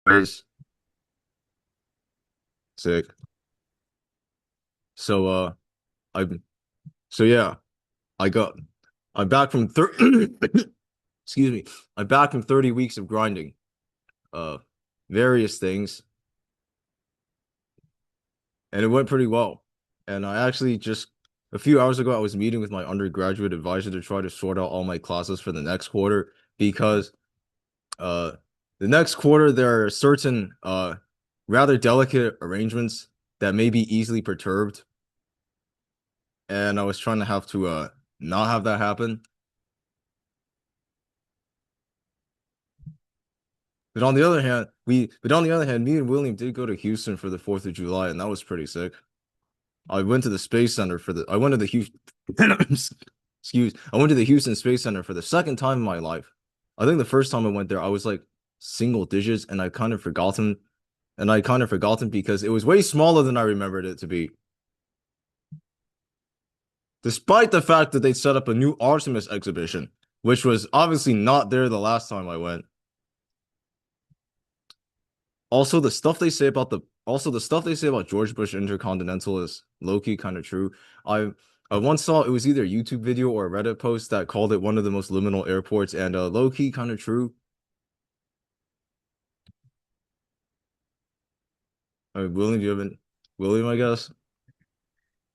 Anyways, sick. So I so yeah, I got I'm back from 30 excuse me. I'm back from 30 weeks of grinding. Uh various things, and it went pretty well. And I actually just a few hours ago I was meeting with my undergraduate advisor to try to sort out all my classes for the next quarter because uh the next quarter there are certain rather delicate arrangements that may be easily perturbed, and I was trying to have to not have that happen. But on the other hand, me and William did go to Houston for the 4th of July, and that was pretty sick. I went to the Space Center for the I went to the Houston I went to the Houston Space Center for the second time in my life. I think the first time I went there, I was like single digits, and I kind of forgotten because it was way smaller than I remembered it to be. Despite the fact that they set up a new Artemis exhibition, which was obviously not there the last time I went. Also, the stuff they say about George Bush Intercontinental is low-key kind of true. I I once saw it was either a YouTube video or a Reddit post that called it one of the most liminal airports, and low-key kind of true. I mean, William, I guess.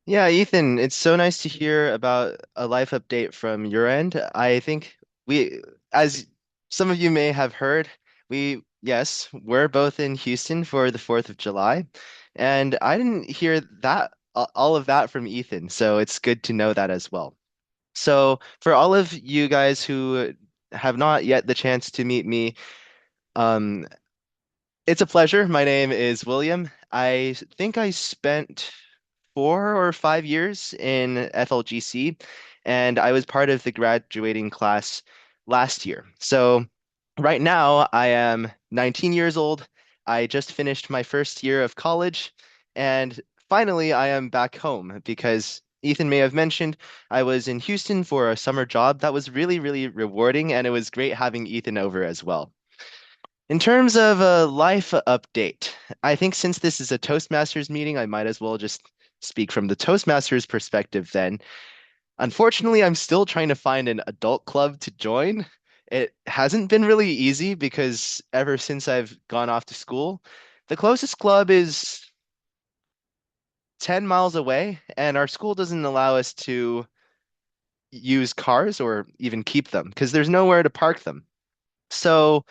Yeah, Ethan, it's so nice to hear about a life update from your end. I think as some of you may have heard, yes, we're both in Houston for the 4th of July. And I didn't hear all of that from Ethan. So it's good to know that as well. So for all of you guys who have not yet the chance to meet me, um, it's a pleasure. My name is William. I think I spent 4 or 5 years in FLGC, and I was part of the graduating class last year. So right now I am 19 years old. I just finished my first year of college, and finally I am back home because Ethan may have mentioned I was in Houston for a summer job that was really, really rewarding, and it was great having Ethan over as well. In terms of a life update, I think since this is a Toastmasters meeting, I might as well just speak from the Toastmasters perspective then. Unfortunately, I'm still trying to find an adult club to join. It hasn't been really easy because ever since I've gone off to school, the closest club is 10 miles away, and our school doesn't allow us to use cars or even keep them because there's nowhere to park them. So,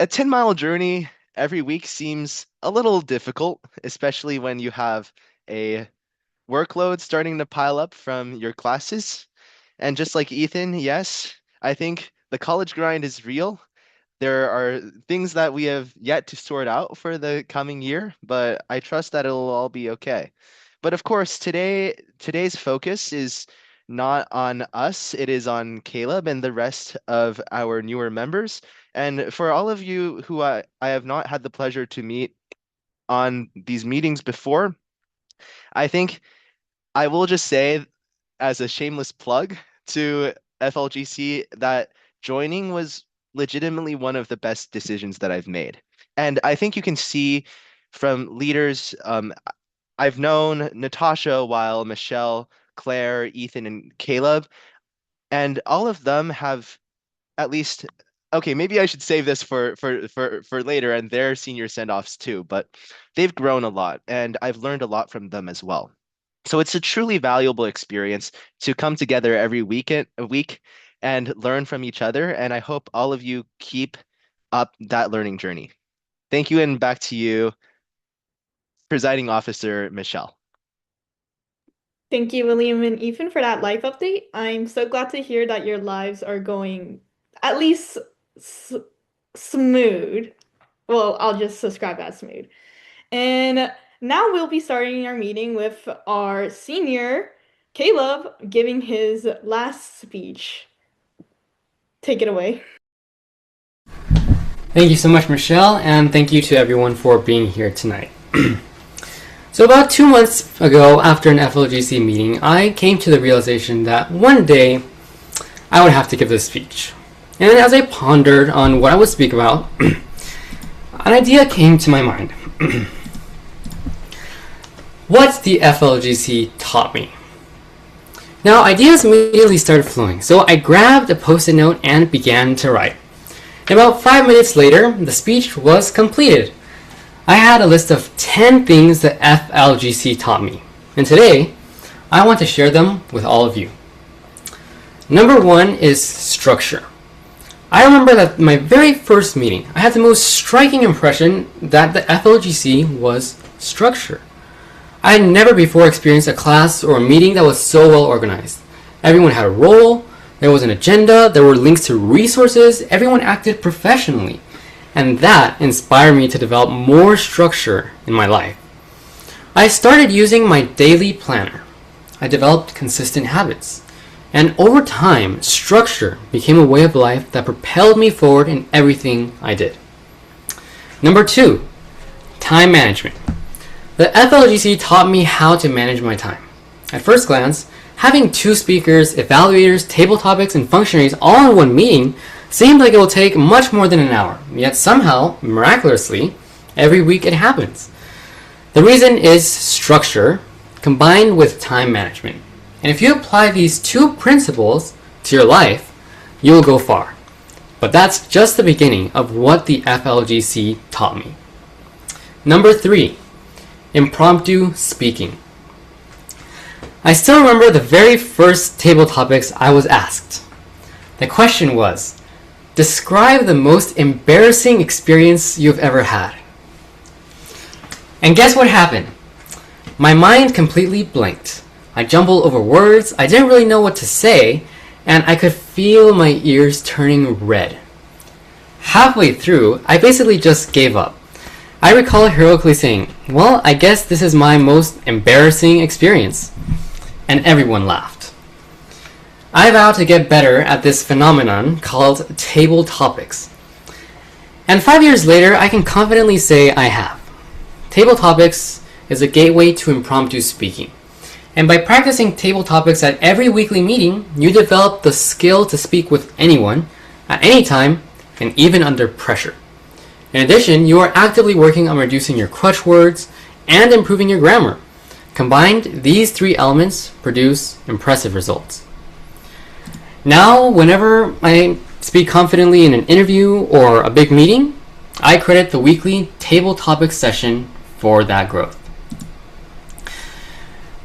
a 10-mile journey every week seems a little difficult, especially when you have a workload starting to pile up from your classes. And just like Ethan, yes, I think the college grind is real. There are things that we have yet to sort out for the coming year, but I trust that it'll all be okay. But of course, today's focus is not on us, it is on Caleb and the rest of our newer members. And for all of you who I have not had the pleasure to meet on these meetings before, I think I will just say, as a shameless plug to FLGC, that joining was legitimately one of the best decisions that I've made. And I think you can see from leaders, I've known Natasha while Michelle, Claire, Ethan, and Caleb, and all of them have at least, okay, maybe I should save this for later and their senior send-offs too, but they've grown a lot and I've learned a lot from them as well. So it's a truly valuable experience to come together every week and learn from each other. And I hope all of you keep up that learning journey. Thank you, and back to you, Presiding Officer Michelle. Thank you, William and Ethan, for that life update. I'm so glad to hear that your lives are going at least s smooth. Well, I'll just subscribe as smooth. And now we'll be starting our meeting with our senior, Caleb, giving his last speech. Take it away. Thank you so much, Michelle, and thank you to everyone for being here tonight. So about 2 months ago, after an FLGC meeting, I came to the realization that one day I would have to give this speech. And as I pondered on what I would speak about, an idea came to my mind. What the FLGC taught me. Now, ideas immediately started flowing, so I grabbed a post-it note and began to write. About 5 minutes later, the speech was completed. I had a list of 10 things the FLGC taught me, and today, I want to share them with all of you. Number 1 is structure. I remember that my very first meeting, I had the most striking impression that the FLGC was structure. I had never before experienced a class or a meeting that was so well organized. Everyone had a role, there was an agenda, there were links to resources, everyone acted professionally. And that inspired me to develop more structure in my life. I started using my daily planner. I developed consistent habits. And over time, structure became a way of life that propelled me forward in everything I did. Number 2, time management. The FLGC taught me how to manage my time. At first glance, having 2 speakers, evaluators, table topics, and functionaries all in one meeting seemed like it will take much more than an hour. Yet somehow, miraculously, every week it happens. The reason is structure combined with time management. And if you apply these 2 principles to your life, you will go far. But that's just the beginning of what the FLGC taught me. Number 3, impromptu speaking. I still remember the very first table topics I was asked. The question was, describe the most embarrassing experience you've ever had. And guess what happened? My mind completely blanked. I jumbled over words, I didn't really know what to say, and I could feel my ears turning red. Halfway through, I basically just gave up. I recall heroically saying, well, I guess this is my most embarrassing experience. And everyone laughed. I vowed to get better at this phenomenon called table topics. And 5 years later, I can confidently say I have. Table topics is a gateway to impromptu speaking. And by practicing table topics at every weekly meeting, you develop the skill to speak with anyone, at any time, and even under pressure. In addition, you are actively working on reducing your crutch words and improving your grammar. Combined, these 3 elements produce impressive results. Now, whenever I speak confidently in an interview or a big meeting, I credit the weekly table topics session for that growth.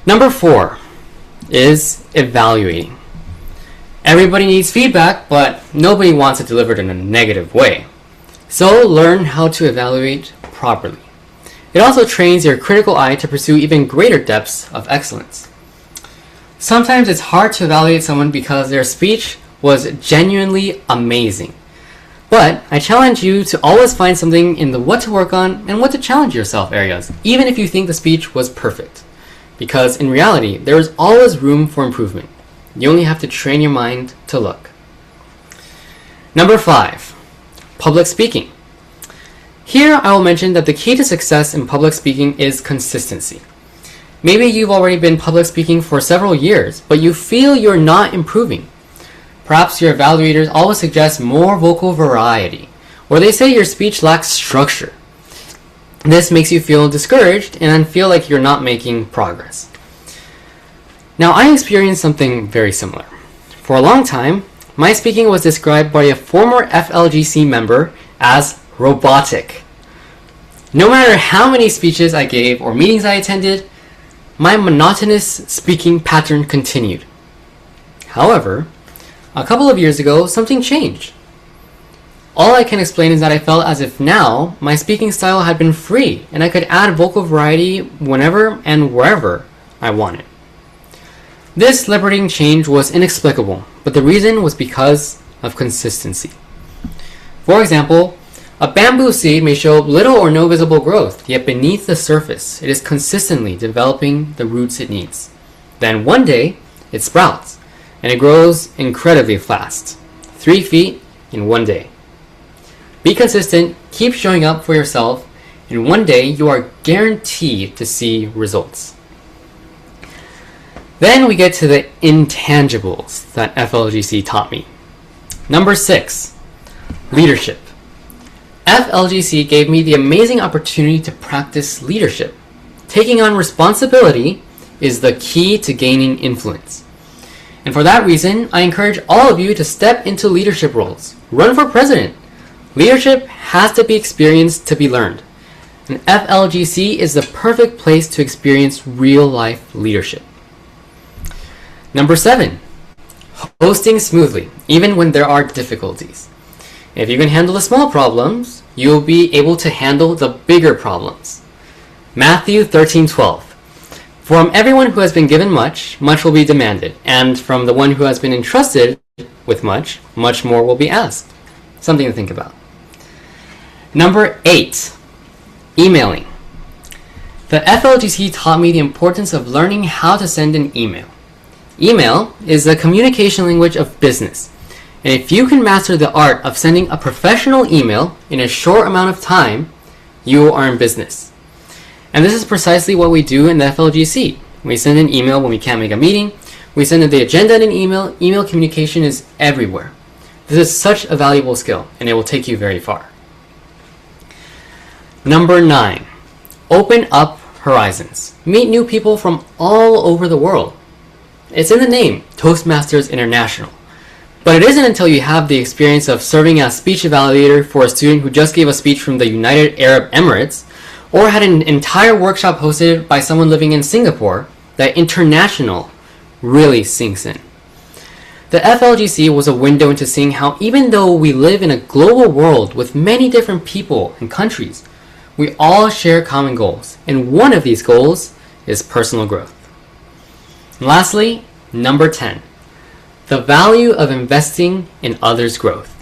Number 4 is evaluating. Everybody needs feedback, but nobody wants it delivered in a negative way. So learn how to evaluate properly. It also trains your critical eye to pursue even greater depths of excellence. Sometimes it's hard to evaluate someone because their speech was genuinely amazing. But I challenge you to always find something in the what to work on and what to challenge yourself areas, even if you think the speech was perfect. Because in reality, there is always room for improvement. You only have to train your mind to look. Number 5, public speaking. Here I will mention that the key to success in public speaking is consistency. Maybe you've already been public speaking for several years, but you feel you're not improving. Perhaps your evaluators always suggest more vocal variety, or they say your speech lacks structure. This makes you feel discouraged and feel like you're not making progress. Now, I experienced something very similar. For a long time, my speaking was described by a former FLGC member as robotic. No matter how many speeches I gave or meetings I attended, my monotonous speaking pattern continued. However, a couple of years ago, something changed. All I can explain is that I felt as if now my speaking style had been free and I could add vocal variety whenever and wherever I wanted. This liberating change was inexplicable, but the reason was because of consistency. For example, a bamboo seed may show little or no visible growth, yet beneath the surface, it is consistently developing the roots it needs. Then one day, it sprouts, and it grows incredibly fast, 3 feet in one day. Be consistent, keep showing up for yourself, and one day you are guaranteed to see results. Then we get to the intangibles that FLGC taught me. Number 6, leadership. FLGC gave me the amazing opportunity to practice leadership. Taking on responsibility is the key to gaining influence. And for that reason, I encourage all of you to step into leadership roles. Run for president. Leadership has to be experienced to be learned. And FLGC is the perfect place to experience real-life leadership. Number 7, hosting smoothly, even when there are difficulties. If you can handle the small problems, you will be able to handle the bigger problems. Matthew 13:12. From everyone who has been given much, much will be demanded, and from the one who has been entrusted with much, much more will be asked. Something to think about. Number 8, emailing. The FLGC taught me the importance of learning how to send an email. Email is the communication language of business, and if you can master the art of sending a professional email in a short amount of time, you are in business. And this is precisely what we do in the FLGC. We send an email when we can't make a meeting. We send the agenda in an email. Email communication is everywhere. This is such a valuable skill, and it will take you very far. Number 9, open up horizons. Meet new people from all over the world. It's in the name, Toastmasters International. But it isn't until you have the experience of serving as speech evaluator for a student who just gave a speech from the United Arab Emirates, or had an entire workshop hosted by someone living in Singapore, that international really sinks in. The FLGC was a window into seeing how even though we live in a global world with many different people and countries, we all share common goals, and one of these goals is personal growth. And lastly, number 10, the value of investing in others' growth.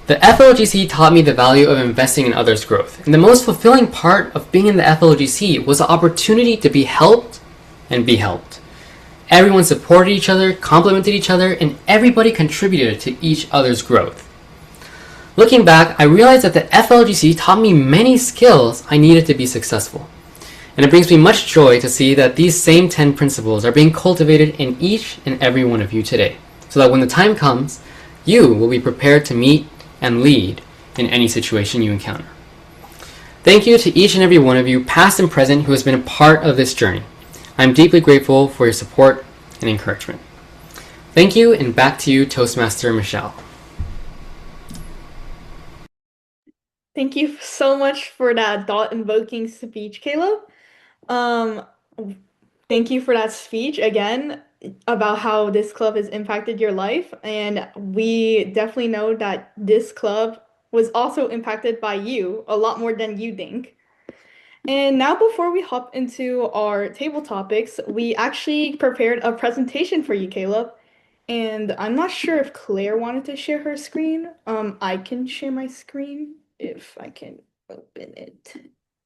The FLGC taught me the value of investing in others' growth, and the most fulfilling part of being in the FLGC was the opportunity to be helped and be helped. Everyone supported each other, complimented each other, and everybody contributed to each other's growth. Looking back, I realized that the FLGC taught me many skills I needed to be successful. And it brings me much joy to see that these same 10 principles are being cultivated in each and every one of you today, so that when the time comes, you will be prepared to meet and lead in any situation you encounter. Thank you to each and every one of you, past and present, who has been a part of this journey. I am deeply grateful for your support and encouragement. Thank you, and back to you, Toastmaster Michelle. Thank you so much for that thought-invoking speech, Caleb. Thank you for that speech again about how this club has impacted your life. And we definitely know that this club was also impacted by you a lot more than you think. And now, before we hop into our table topics, we actually prepared a presentation for you, Caleb. And I'm not sure if Claire wanted to share her screen. I can share my screen if I can open it.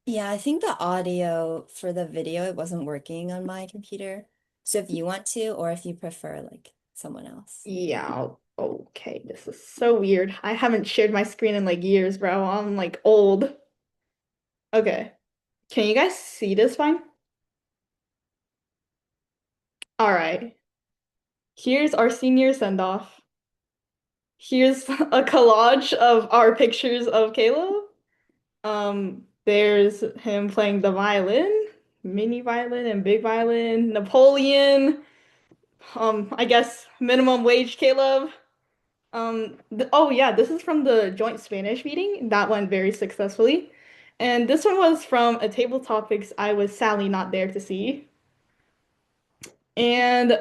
Yeah, I think the audio for the video, it wasn't working on my computer. So if you want to, or if you prefer like someone else. Yeah, okay, this is so weird. I haven't shared my screen in like years, bro. I'm like old. Okay. Can you guys see this fine? All right. Here's our senior send-off. Here's a collage of our pictures of Caleb. There's him playing the violin, mini violin and big violin, Napoleon. I guess minimum wage Caleb. Oh yeah, this is from the joint Spanish meeting. That went very successfully. And this one was from a table topics I was sadly not there to see. And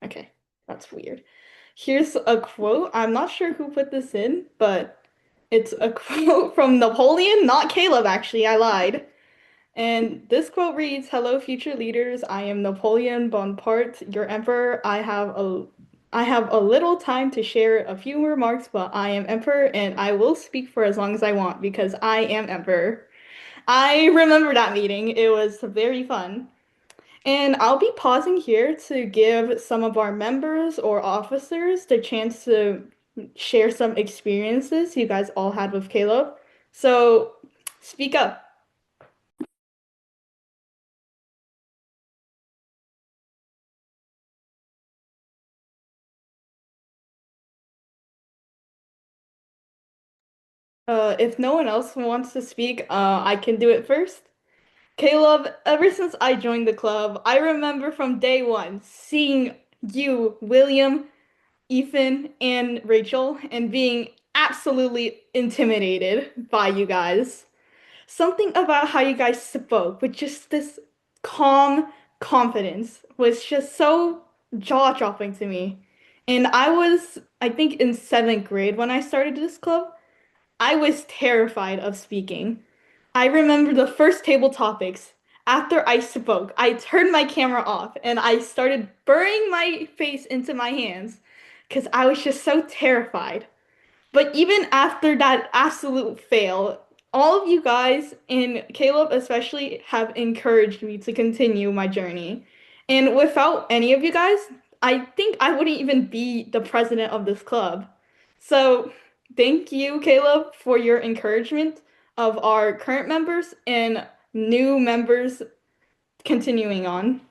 okay, that's weird. Here's a quote. I'm not sure who put this in, but it's a quote from Napoleon, not Caleb, actually. I lied. And this quote reads, "Hello, future leaders. I am Napoleon Bonaparte, your emperor. I have a little time to share a few remarks, but I am emperor and I will speak for as long as I want because I am emperor." I remember that meeting. It was very fun. And I'll be pausing here to give some of our members or officers the chance to share some experiences you guys all had with Caleb. So speak up. If no one else wants to speak, I can do it first. Caleb, ever since I joined the club, I remember from day one seeing you, William, Ethan, and Rachel, and being absolutely intimidated by you guys. Something about how you guys spoke with just this calm confidence was just so jaw-dropping to me. And I was, I think, in seventh grade when I started this club. I was terrified of speaking. I remember the first table topics. After I spoke, I turned my camera off and I started burying my face into my hands because I was just so terrified. But even after that absolute fail, all of you guys, and Caleb especially, have encouraged me to continue my journey. And without any of you guys, I think I wouldn't even be the president of this club. So, thank you, Caleb, for your encouragement of our current members and new members continuing on.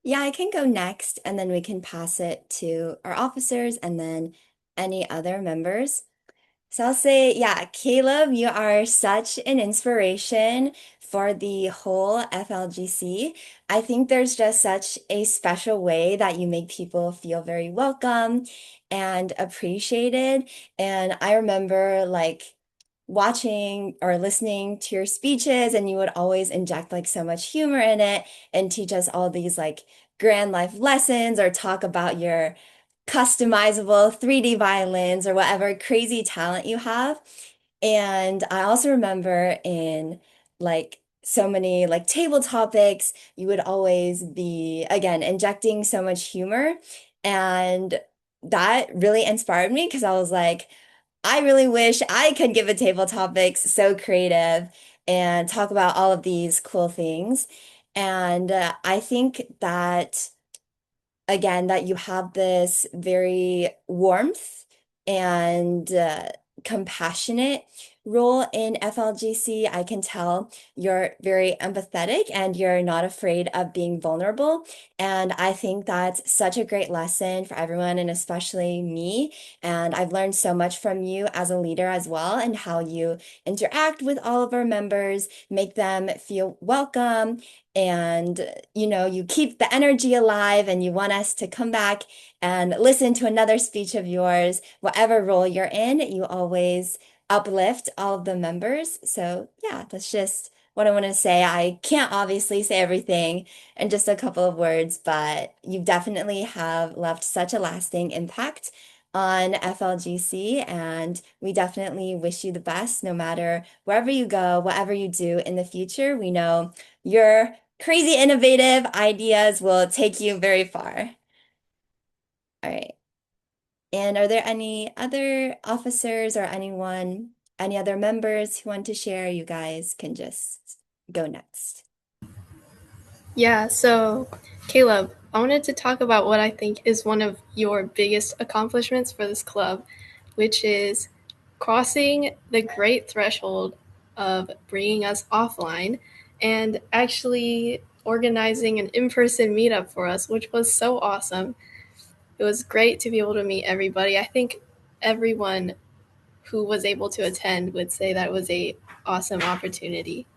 Yeah, I can go next, and then we can pass it to our officers and then any other members. So I'll say, yeah, Caleb, you are such an inspiration for the whole FLGC. I think there's just such a special way that you make people feel very welcome and appreciated. And I remember like watching or listening to your speeches, and you would always inject like so much humor in it and teach us all these like grand life lessons or talk about your customizable 3D violins or whatever crazy talent you have. And I also remember in like so many like table topics, you would always be again injecting so much humor. And that really inspired me because I was like, I really wish I could give a table topics so creative and talk about all of these cool things. And I think that again that you have this very warmth and compassionate role in FLGC. I can tell you're very empathetic and you're not afraid of being vulnerable. And I think that's such a great lesson for everyone and especially me. And I've learned so much from you as a leader as well and how you interact with all of our members, make them feel welcome and you keep the energy alive and you want us to come back and listen to another speech of yours, whatever role you're in, you always uplift all of the members. So yeah, that's just what I want to say. I can't obviously say everything in just a couple of words, but you definitely have left such a lasting impact on FLGC, and we definitely wish you the best no matter wherever you go, whatever you do in the future. We know you're crazy innovative ideas will take you very far. All right. And are there any other officers or any other members who want to share? You guys can just go next. Yeah, so Caleb, I wanted to talk about what I think is one of your biggest accomplishments for this club, which is crossing the great threshold of bringing us offline and actually organizing an in-person meetup for us, which was so awesome. It was great to be able to meet everybody. I think everyone who was able to attend would say that was a awesome opportunity.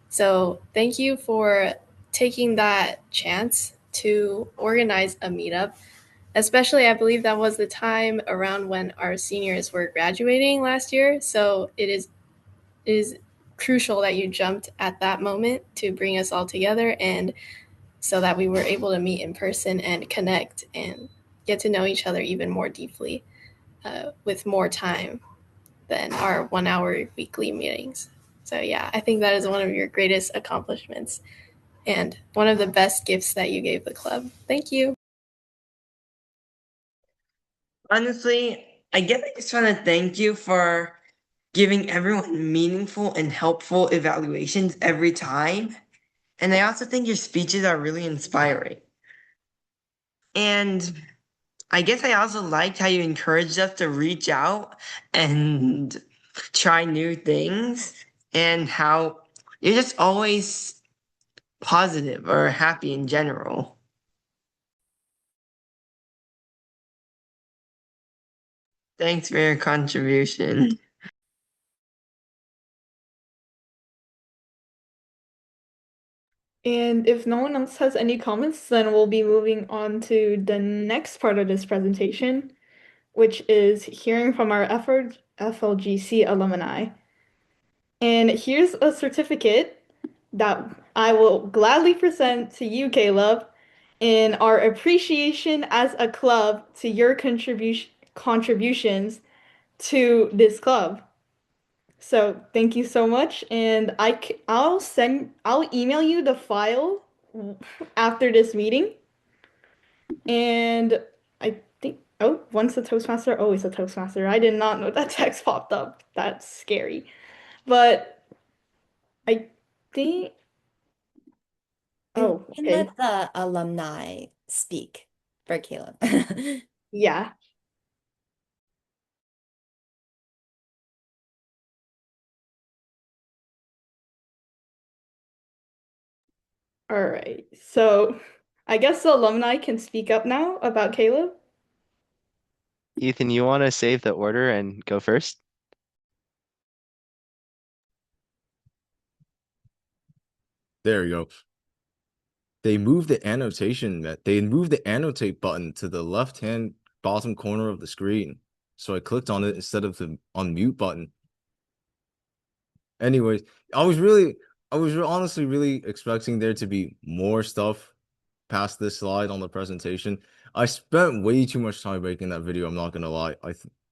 So thank you for taking that chance to organize a meetup. Especially, I believe that was the time around when our seniors were graduating last year. So it is crucial that you jumped at that moment to bring us all together and so that we were able to meet in person and connect and get to know each other even more deeply with more time than our 1 hour weekly meetings. So yeah, I think that is one of your greatest accomplishments and one of the best gifts that you gave the club. Thank you. Honestly, I guess I just want to thank you for giving everyone meaningful and helpful evaluations every time. And I also think your speeches are really inspiring. And I guess I also liked how you encouraged us to reach out and try new things and how you're just always positive or happy in general. Thanks for your contribution. And if no one else has any comments, then we'll be moving on to the next part of this presentation, which is hearing from our FLGC alumni. And here's a certificate that I will gladly present to you, Caleb, in our appreciation as a club to your contributions to this club. So thank you so much, and I'll email you the file after this meeting. And I think once a Toastmaster, always a Toastmaster. I did not know that text popped up. That's scary. But I think You can okay. let the alumni speak for Caleb. Yeah. All right. So I guess the alumni can speak up now about Caleb. Ethan, you want to save the order and go first? There you go. They moved the annotate button to the left-hand bottom corner of the screen. So I clicked on it instead of the unmute button. Anyways, I was honestly really expecting there to be more stuff past this slide on the presentation. I spent way too much time making that video, I'm not gonna lie.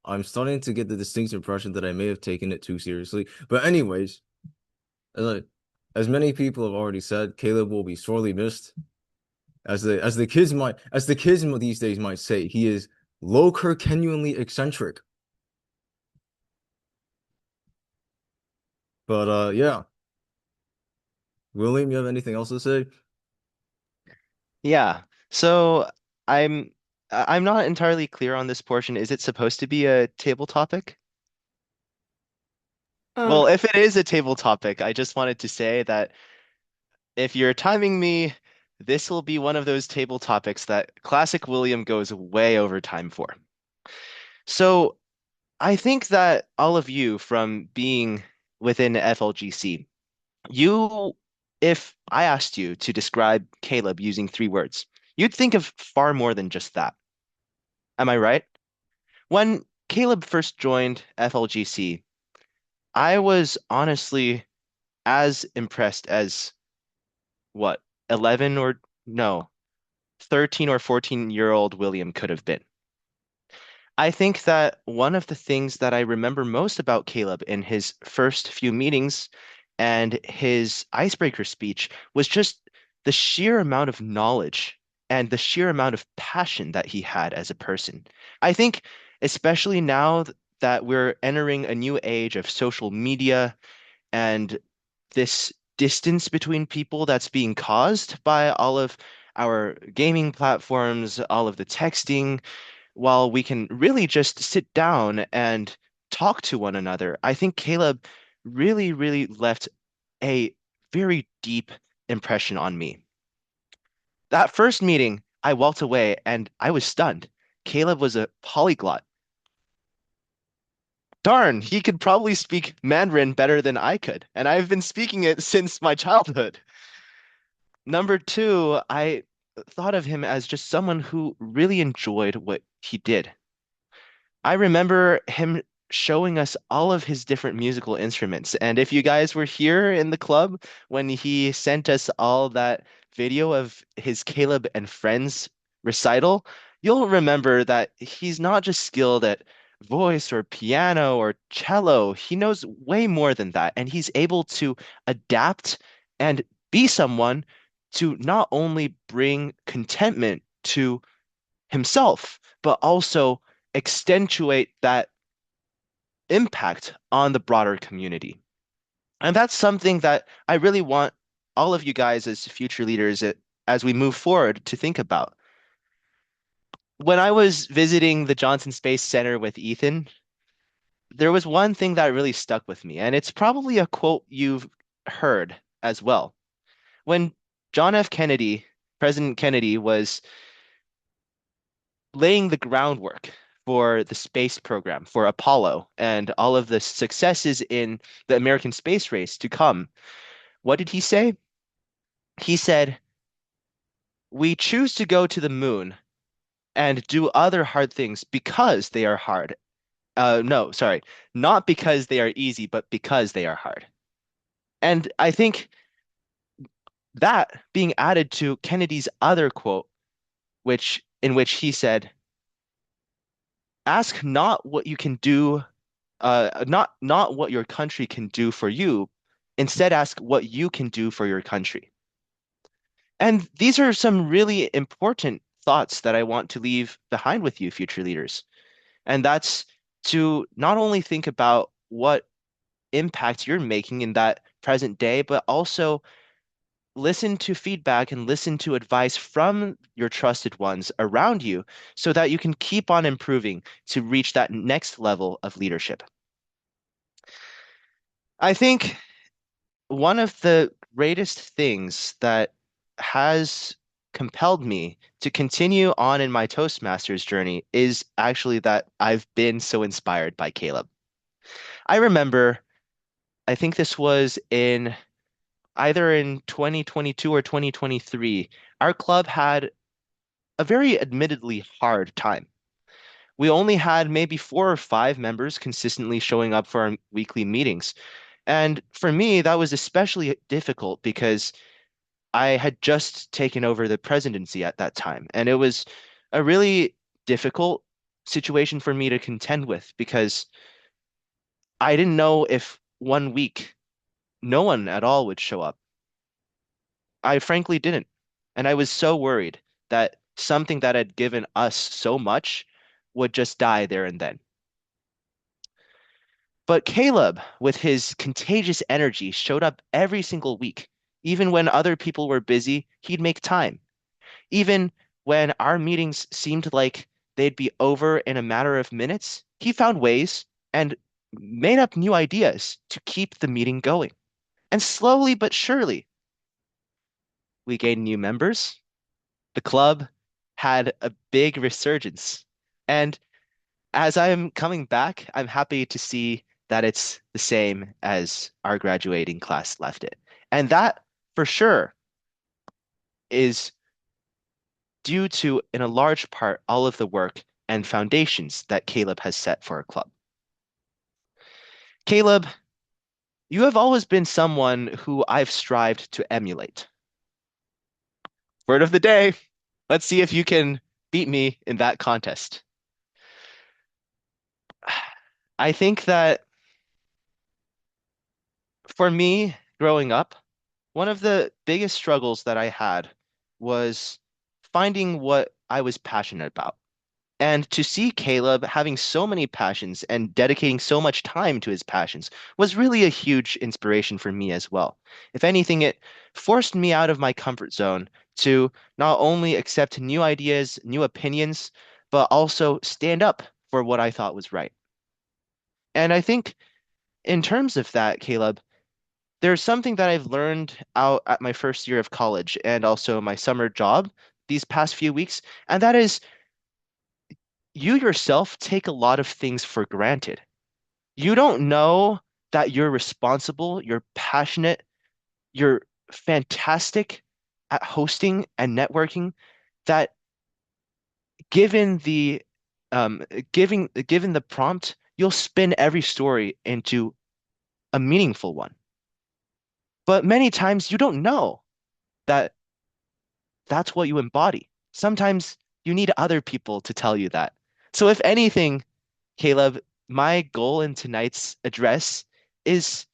I'm starting to get the distinct impression that I may have taken it too seriously. But anyways, as many people have already said, Caleb will be sorely missed. As the kids these days might say, he is low genuinely eccentric. But yeah. William, you have anything else to say? Yeah. So I'm I'm not entirely clear on this portion. Is it supposed to be a table topic? Um, Well, if it is a table topic, I just wanted to say that if you're timing me, this will be one of those table topics that classic William goes way over time for. So I think that all of you from being within FLGC, you, if I asked you to describe Caleb using 3 words, you'd think of far more than just that. Am I right? When Caleb first joined FLGC, I was honestly as impressed as what, 11 or no, 13 or 14-year-old William could have been. I think that one of the things that I remember most about Caleb in his first few meetings and his icebreaker speech was just the sheer amount of knowledge and the sheer amount of passion that he had as a person. I think, especially now that we're entering a new age of social media and this distance between people that's being caused by all of our gaming platforms, all of the texting, while we can really just sit down and talk to one another. I think Caleb really, really left a very deep impression on me. That first meeting, I walked away and I was stunned. Caleb was a polyglot. Darn, he could probably speak Mandarin better than I could, and I've been speaking it since my childhood. Number two, I thought of him as just someone who really enjoyed what he did. I remember him showing us all of his different musical instruments. And if you guys were here in the club when he sent us all that video of his Caleb and Friends recital, you'll remember that he's not just skilled at voice or piano or cello. He knows way more than that. And he's able to adapt and be someone to not only bring contentment to himself, but also accentuate that impact on the broader community. And that's something that I really want all of you guys as future leaders as we move forward to think about. When I was visiting the Johnson Space Center with Ethan, there was one thing that really stuck with me, and it's probably a quote you've heard as well. When John F. Kennedy, President Kennedy, was laying the groundwork for the space program, for Apollo, and all of the successes in the American space race to come, what did he say? He said, "We choose to go to the moon and do other hard things because they are hard. No, sorry, not because they are easy, but because they are hard." And I think that being added to Kennedy's other quote, which in which he said, "Ask not what you can do, not what your country can do for you. Instead, ask what you can do for your country." And these are some really important thoughts that I want to leave behind with you, future leaders. And that's to not only think about what impact you're making in that present day, but also listen to feedback and listen to advice from your trusted ones around you so that you can keep on improving to reach that next level of leadership. I think one of the greatest things that has compelled me to continue on in my Toastmasters journey is actually that I've been so inspired by Caleb. I remember, I think this was in either in 2022 or 2023, our club had a very admittedly hard time. We only had maybe 4 or 5 members consistently showing up for our weekly meetings. And for me, that was especially difficult because I had just taken over the presidency at that time. And it was a really difficult situation for me to contend with because I didn't know if one week no one at all would show up. I frankly didn't. And I was so worried that something that had given us so much would just die there and then. But Caleb, with his contagious energy, showed up every single week. Even when other people were busy, he'd make time. Even when our meetings seemed like they'd be over in a matter of minutes, he found ways and made up new ideas to keep the meeting going. And slowly but surely, we gained new members. The club had a big resurgence. And as I'm coming back, I'm happy to see that it's the same as our graduating class left it. And that, for sure, is due to, in a large part, all of the work and foundations that Caleb has set for our club. Caleb, you have always been someone who I've strived to emulate. Word of the day. Let's see if you can beat me in that contest. I think that for me, growing up, one of the biggest struggles that I had was finding what I was passionate about. And to see Caleb having so many passions and dedicating so much time to his passions was really a huge inspiration for me as well. If anything, it forced me out of my comfort zone to not only accept new ideas, new opinions, but also stand up for what I thought was right. And I think in terms of that, Caleb, there's something that I've learned out at my first year of college and also my summer job these past few weeks, and that is you yourself take a lot of things for granted. You don't know that you're responsible, you're passionate, you're fantastic at hosting and networking, that given the um, given the prompt, you'll spin every story into a meaningful one. But many times you don't know that that's what you embody. Sometimes you need other people to tell you that. So if anything, Caleb, my goal in tonight's address is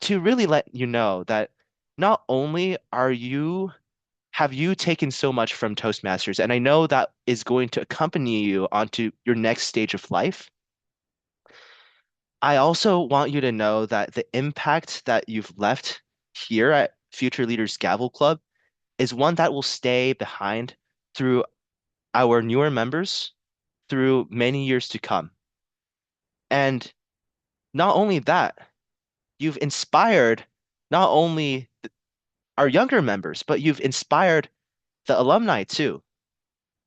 to really let you know that not only have you taken so much from Toastmasters, and I know that is going to accompany you onto your next stage of life. I also want you to know that the impact that you've left here at Future Leaders Gavel Club is one that will stay behind through our newer members through many years to come. And not only that, you've inspired not only our younger members, but you've inspired the alumni too.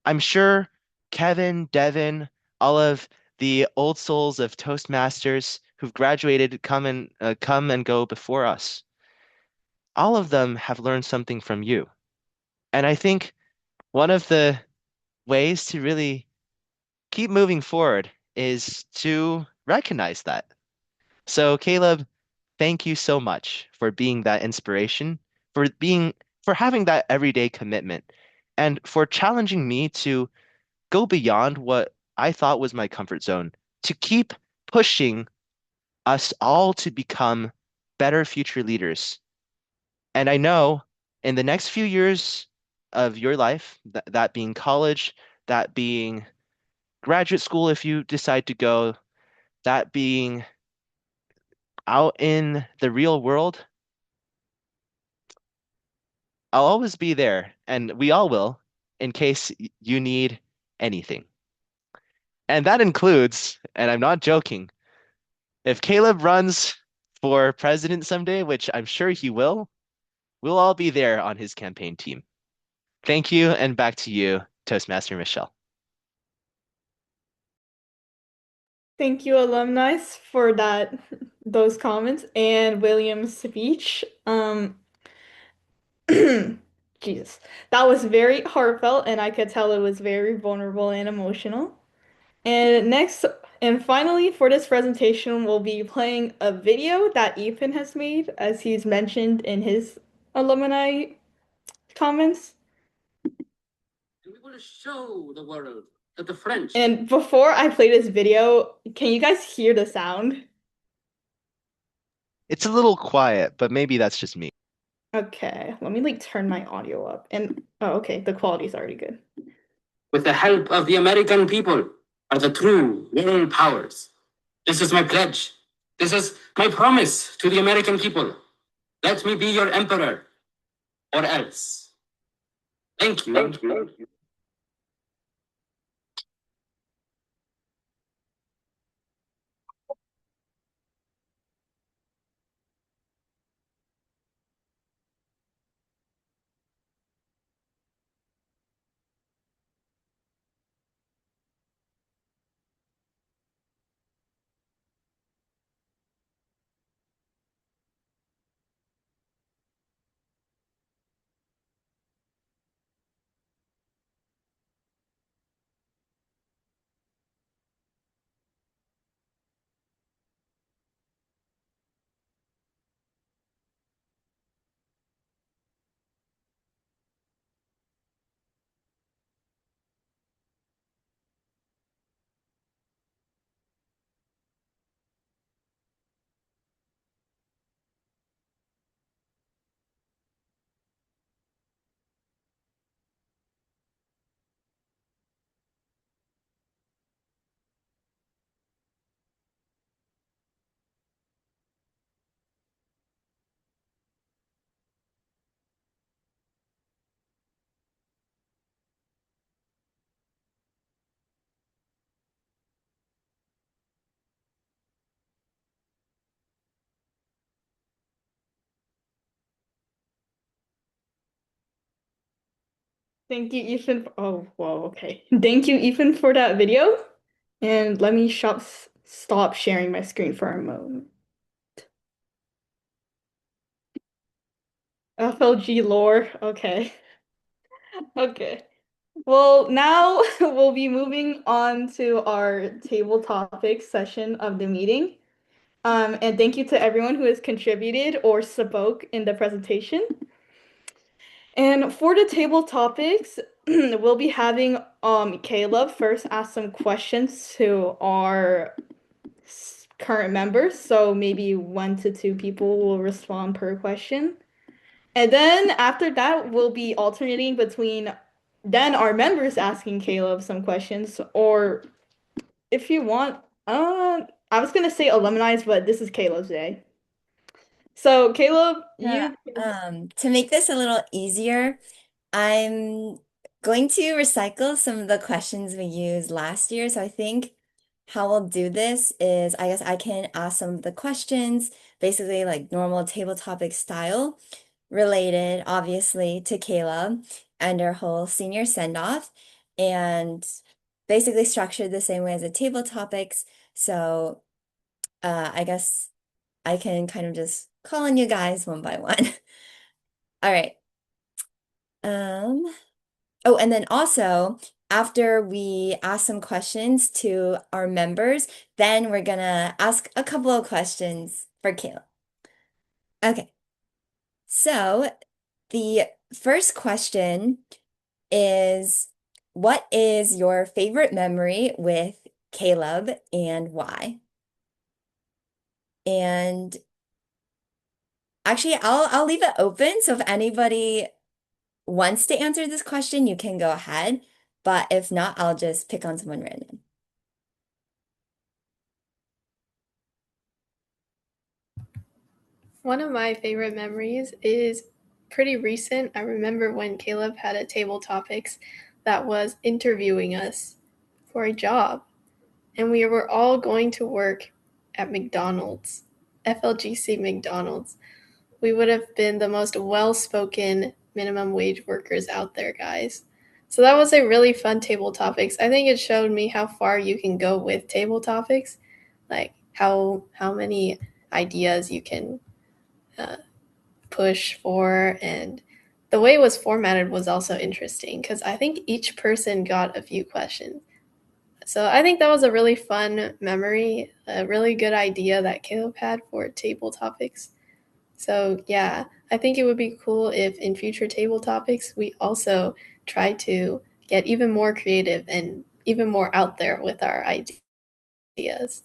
I'm sure Kevin, Devin, all of the old souls of Toastmasters who've graduated, come and go before us. All of them have learned something from you. And I think one of the ways to really keep moving forward is to recognize that. So, Caleb, thank you so much for being that inspiration, for having that everyday commitment, and for challenging me to go beyond what I thought was my comfort zone, to keep pushing us all to become better future leaders. And I know in the next few years of your life, that being college, that being graduate school if you decide to go, that being out in the real world, I'll always be there, and we all will, in case you need anything. And that includes, and I'm not joking, if Caleb runs for president someday, which I'm sure he will, we'll all be there on his campaign team. Thank you, and back to you, Toastmaster Michelle. Thank you, alumni, for those comments and William's speech. Jesus, that was very heartfelt, and I could tell it was very vulnerable and emotional. And next, and finally, for this presentation, we'll be playing a video that Ethan has made, as he's mentioned in his alumni comments. We want to show the world that the French. And before I play this video, can you guys hear the sound? It's a little quiet, but maybe that's just me. Okay, let me like turn my audio up. And oh, okay, the quality's already good. With the help of the American people, are the true world powers. This is my pledge. This is my promise to the American people. Let me be your emperor, or else. Thank you. Thank you. Thank you, Ethan. Oh, whoa, okay. Thank you, Ethan, for that video. And let me stop sharing my screen for a moment. FLG lore. Okay. Okay. Well, now we'll be moving on to our table topics session of the meeting. And thank you to everyone who has contributed or spoke in the presentation. And for the table topics, we'll be having Caleb first ask some questions to our current members. So maybe 1 to 2 people will respond per question. And then after that, we'll be alternating between then our members asking Caleb some questions, or if you want, I was gonna say alumni, but this is Caleb's day. So Caleb, Yeah, to make this a little easier, I'm going to recycle some of the questions we used last year. So I think how we'll do this is I guess I can ask some of the questions, basically like normal table topic style, related obviously to Caleb and our whole senior send-off. And basically structured the same way as the table topics. So I guess I can kind of just call on you guys one by one. All right. Oh, and then also after we ask some questions to our members, then we're gonna ask a couple of questions for Caleb. Okay. So the first question is, what is your favorite memory with Caleb and why? And actually, I'll leave it open. So if anybody wants to answer this question, you can go ahead. But if not, I'll just pick on someone random. One of my favorite memories is pretty recent. I remember when Caleb had a table topics that was interviewing us for a job, and we were all going to work at McDonald's, FLGC McDonald's. We would have been the most well-spoken minimum wage workers out there, guys. So that was a really fun table topics. I think it showed me how far you can go with table topics, like how many ideas you can push for, and the way it was formatted was also interesting because I think each person got a few questions. So I think that was a really fun memory, a really good idea that Caleb had for table topics. So yeah, I think it would be cool if in future table topics we also try to get even more creative and even more out there with our ideas.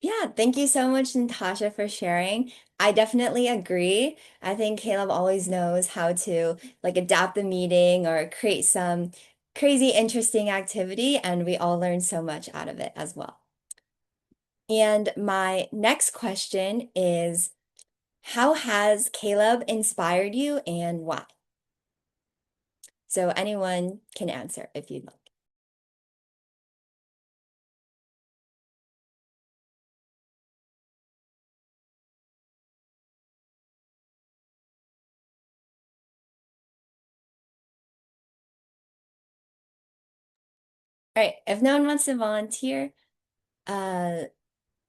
Yeah, thank you so much, Natasha, for sharing. I definitely agree. I think Caleb always knows how to like adapt the meeting or create some crazy interesting activity, and we all learn so much out of it as well. And my next question is, how has Caleb inspired you and why? So anyone can answer if you'd like. All right, if no one wants to volunteer, uh,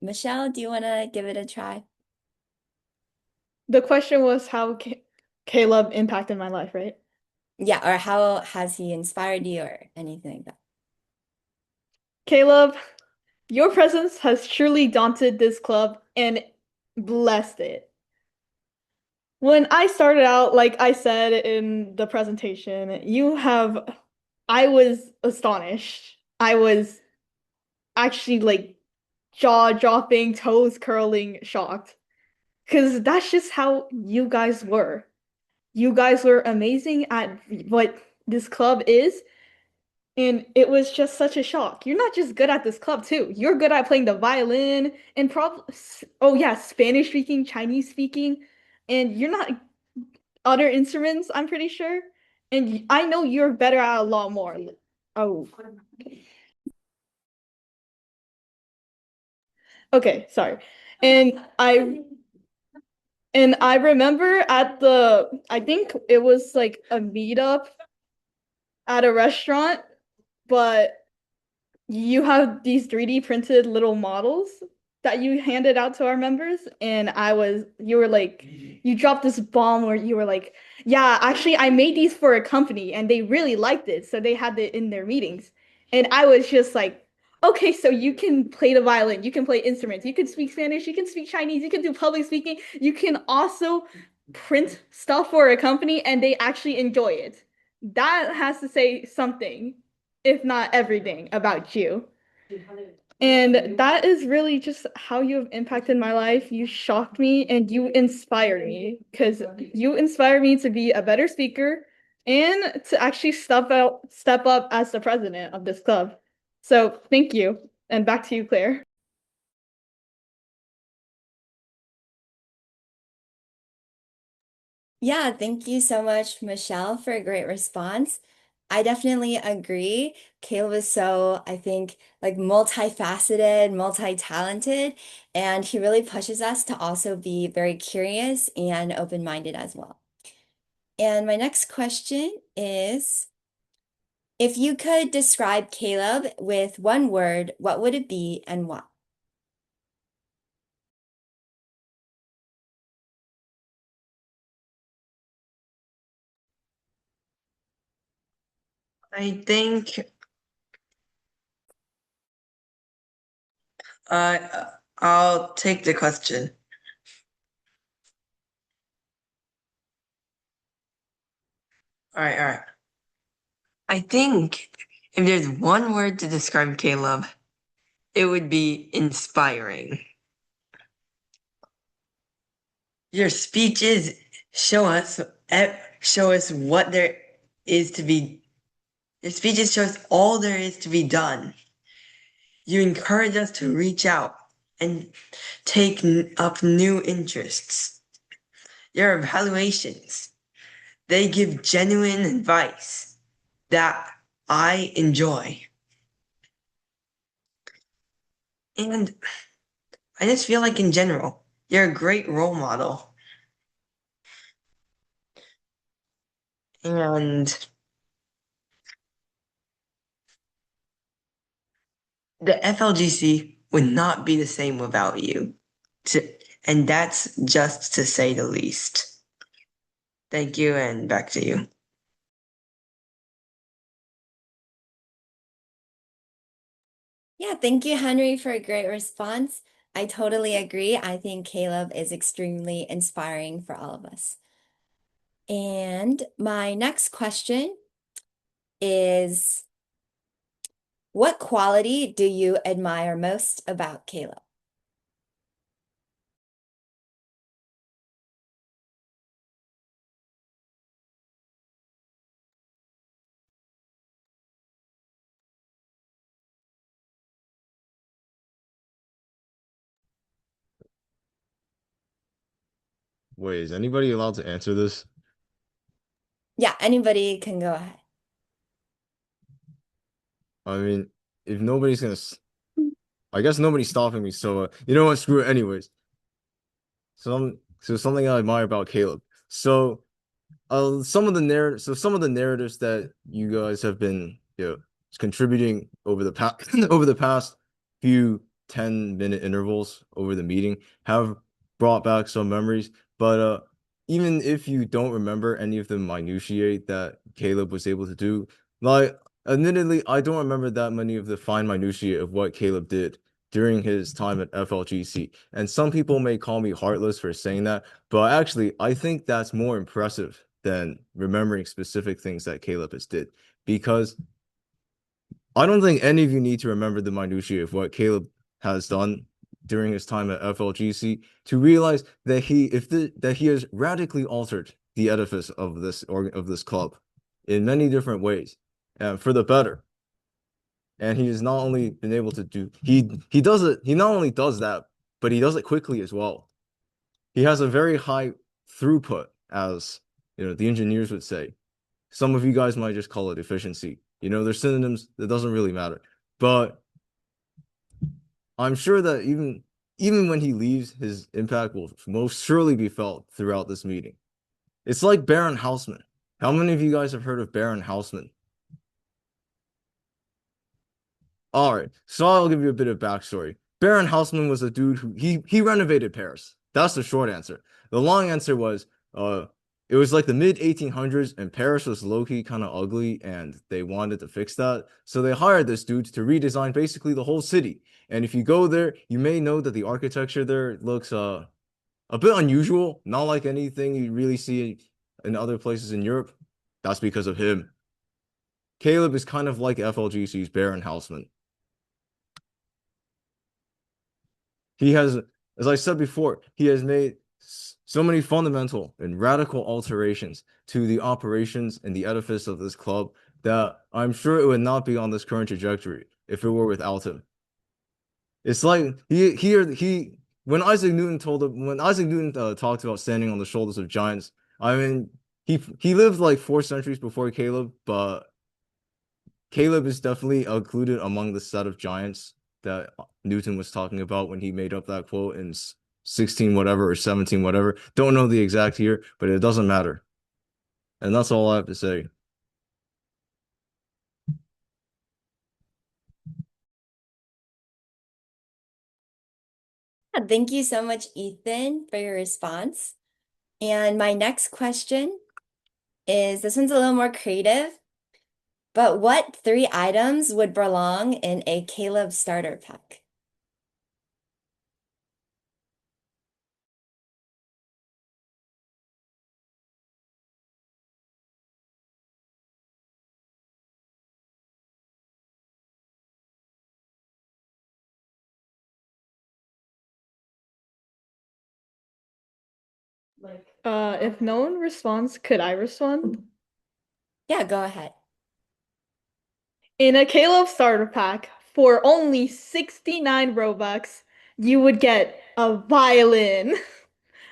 Michelle, do you want to give it a try? The question was how Caleb impacted my life, right? Yeah, or how has he inspired you or anything like that? Caleb, your presence has truly daunted this club and blessed it. When I started out, like I said in the presentation, I was astonished. I was actually like jaw-dropping, toes curling, shocked. Because that's just how you guys were. You guys were amazing at what this club is, and it was just such a shock. You're not just good at this club too. You're good at playing the violin and oh yeah, Spanish speaking, Chinese speaking, and you're not other instruments, I'm pretty sure. And I know you're better at a lot more. Oh. Okay, sorry. And I remember I think it was like a meetup at a restaurant, but you have these 3D printed little models that you handed out to our members, and you were like, you dropped this bomb where you were like, yeah, actually, I made these for a company and they really liked it, so they had it in their meetings. And I was just like, okay, so you can play the violin, you can play instruments, you can speak Spanish, you can speak Chinese, you can do public speaking, you can also print stuff for a company and they actually enjoy it. That has to say something, if not everything, about you. And that is really just how you have impacted my life. You shocked me and you inspired me because you inspired me to be a better speaker and to actually step up as the president of this club. So thank you. And back to you, Claire. Yeah, thank you so much, Michelle, for a great response. I definitely agree. Caleb is so, I think, like multifaceted, multi-talented, and he really pushes us to also be very curious and open-minded as well. And my next question is, If you could describe Caleb with one word, what would it be and why? I think uh I'll take the question. All right. I think if there's one word to describe Caleb, it would be inspiring. Your speeches show us show us what there is to be. Your speeches show us all there is to be done. You encourage us to reach out and take up new interests. Your evaluations, they give genuine advice that I enjoy. And I just feel like in general, you're a great role model. And the FLGC would not be the same without you. And that's just to say the least. Thank you, and back to you. Yeah, thank you, Henry, for a great response. I totally agree. I think Caleb is extremely inspiring for all of us. And my next question is, what quality do you admire most about Caleb? Wait, is anybody allowed to answer this? Yeah, anybody can go ahead. I mean, if nobody's gonna, I guess nobody's stopping me. So you know what? Screw it. Anyways, so something I admire about Caleb. So some of the narratives that you guys have been, contributing over the past over the past few 10-minute intervals over the meeting have brought back some memories. But even if you don't remember any of the minutiae that Caleb was able to do, like admittedly, I don't remember that many of the fine minutiae of what Caleb did during his time at FLGC. And some people may call me heartless for saying that, but actually, I think that's more impressive than remembering specific things that Caleb has did, because I don't think any of you need to remember the minutiae of what Caleb has done during his time at FLGC to realize that he has radically altered the edifice of this club in many different ways, and for the better. And he has not only been able to do he does it he not only does that, but he does it quickly as well. He has a very high throughput, as the engineers would say. Some of you guys might just call it efficiency. There's synonyms that doesn't really matter. But I'm sure that even when he leaves, his impact will most surely be felt throughout this meeting. It's like Baron Haussmann. How many of you guys have heard of Baron Haussmann? All right, so I'll give you a bit of backstory. Baron Haussmann was a dude who he renovated Paris. That's the short answer. The long answer was it was like the mid 1800s and Paris was low-key kind of ugly and they wanted to fix that. So they hired this dude to redesign basically the whole city. And if you go there, you may know that the architecture there looks a bit unusual, not like anything you really see in other places in Europe. That's because of him. Caleb is kind of like FLGC's Baron Haussmann. He has, as I said before, he has made so many fundamental and radical alterations to the operations and the edifice of this club that I'm sure it would not be on this current trajectory if it were without him. It's like he when Isaac Newton talked about standing on the shoulders of giants. I mean, he lived like 4 centuries before Caleb, but Caleb is definitely included among the set of giants that Newton was talking about when he made up that quote in 16 whatever or 17 whatever. Don't know the exact year, but it doesn't matter. And that's all I have to say. Thank you so much, Ethan, for your response. And my next question is, this one's a little more creative, but what 3 items would belong in a Caleb starter pack? If no one responds, could I respond? Yeah, go ahead. In a Caleb starter pack for only 69 Robux, you would get a violin,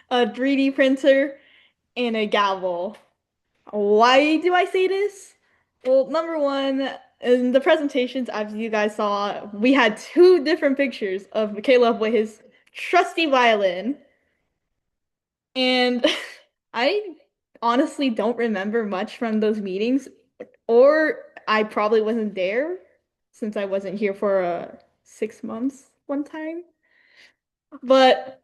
a 3D printer, and a gavel. Why do I say this? Well, number one, in the presentations, as you guys saw, we had 2 different pictures of Caleb with his trusty violin. And I honestly don't remember much from those meetings, or I probably wasn't there since I wasn't here for 6 months one time. But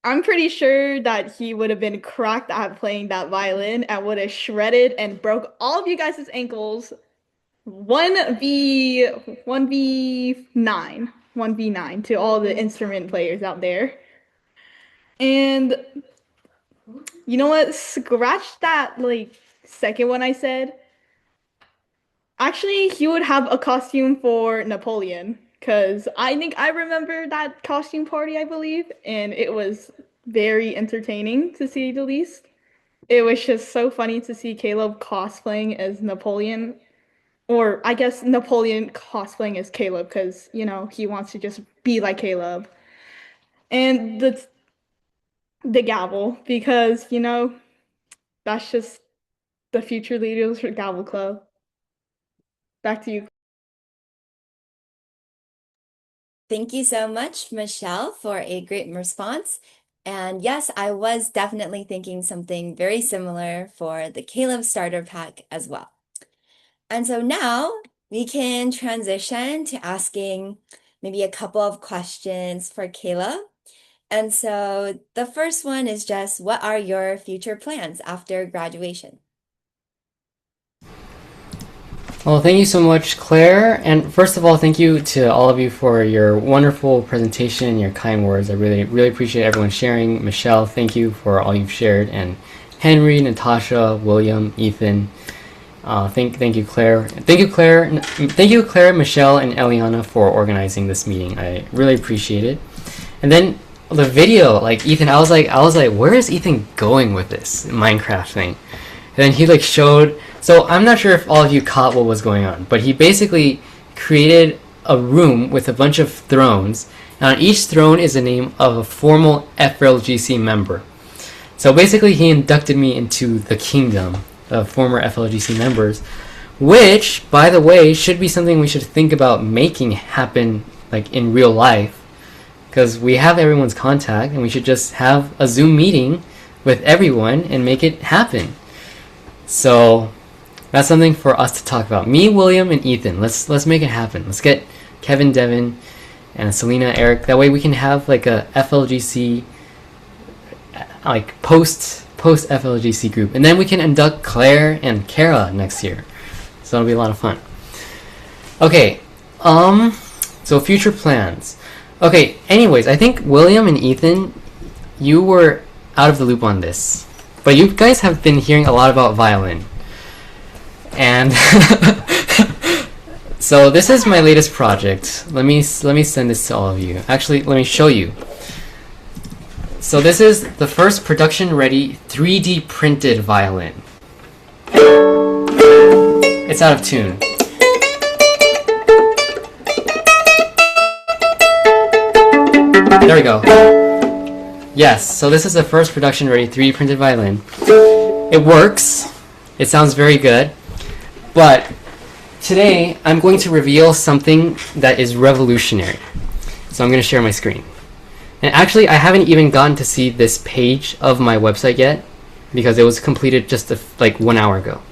I'm pretty sure that he would have been cracked at playing that violin and would have shredded and broke all of you guys' ankles 1v9 to all the instrument players out there. And you know what? Scratch that second one I said. Actually, he would have a costume for Napoleon, because I think I remember that costume party, I believe, and it was very entertaining to say the least. It was just so funny to see Caleb cosplaying as Napoleon, or I guess Napoleon cosplaying as Caleb, because, he wants to just be like Caleb. And the gavel, because, that's just the future leaders for Gavel Club. Back to you. Thank you so much, Michelle, for a great response. And yes, I was definitely thinking something very similar for the Caleb starter pack as well. And so now we can transition to asking maybe a couple of questions for Caleb. And so the first one is just, what are your future plans after graduation? Well, thank you so much, Claire. And first of all, thank you to all of you for your wonderful presentation and your kind words. I really, really appreciate everyone sharing. Michelle, thank you for all you've shared. And Henry, Natasha, William, Ethan. Thank you, Claire. Thank you, Claire, Michelle, and Eliana for organizing this meeting. I really appreciate it. And then the video, Ethan, I was like, where is Ethan going with this Minecraft thing? And then he showed. So I'm not sure if all of you caught what was going on, but he basically created a room with a bunch of thrones, and on each throne is the name of a formal FLGC member. So basically he inducted me into the kingdom of former FLGC members, which, by the way, should be something we should think about making happen in real life, because we have everyone's contact and we should just have a Zoom meeting with everyone and make it happen. So that's something for us to talk about. Me, William, and Ethan. Let's make it happen. Let's get Kevin, Devin, and Selena, Eric. That way we can have a FLGC post FLGC group, and then we can induct Claire and Kara next year. So it'll be a lot of fun. Okay. So future plans. Okay. Anyways, I think William and Ethan, you were out of the loop on this, but you guys have been hearing a lot about violin. And so this is my latest project. Let me send this to all of you. Actually, let me show you. So this is the first production-ready 3D printed violin. It's out of tune. There we go. Yes, so this is the first production-ready 3D printed violin. It works. It sounds very good. But today, I'm going to reveal something that is revolutionary. So I'm going to share my screen. And actually, I haven't even gotten to see this page of my website yet, because it was completed just 1 hour ago,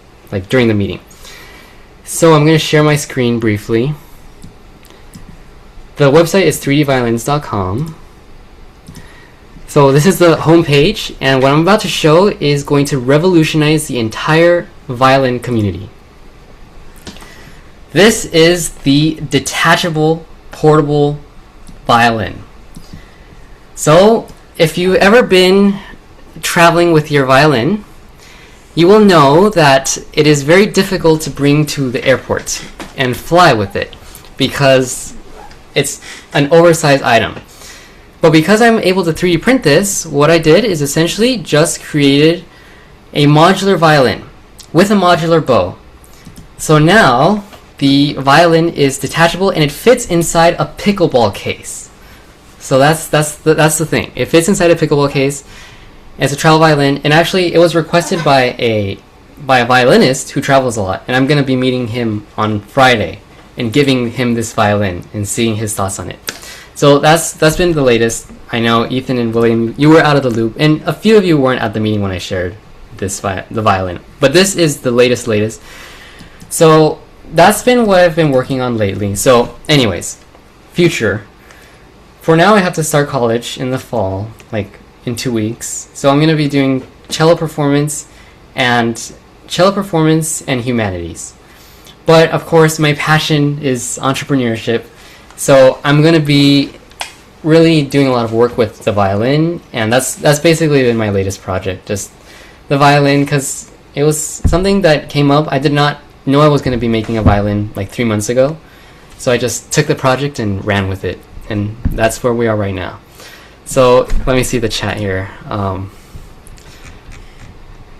during the meeting. So I'm going to share my screen briefly. The website is 3dviolins.com. So this is the home page, and what I'm about to show is going to revolutionize the entire violin community. This is the detachable portable violin. So if you've ever been traveling with your violin, you will know that it is very difficult to bring to the airport and fly with it because it's an oversized item. But because I'm able to 3D print this, what I did is essentially just created a modular violin with a modular bow. So now the violin is detachable and it fits inside a pickleball case. So that's the thing. It fits inside a pickleball case. It's a travel violin, and actually it was requested by a violinist who travels a lot, and I'm going to be meeting him on Friday and giving him this violin and seeing his thoughts on it. So that's been the latest. I know Ethan and William, you were out of the loop, and a few of you weren't at the meeting when I shared the violin. But this is the latest. So that's been what I've been working on lately. So anyways, future. For now I have to start college in the fall, like in 2 weeks. So I'm going to be doing cello performance and humanities. But of course my passion is entrepreneurship. So I'm going to be really doing a lot of work with the violin, and that's basically been my latest project, just the violin, because it was something that came up. I did not know I was going to be making a violin like 3 months ago. So I just took the project and ran with it, and that's where we are right now. So let me see the chat here.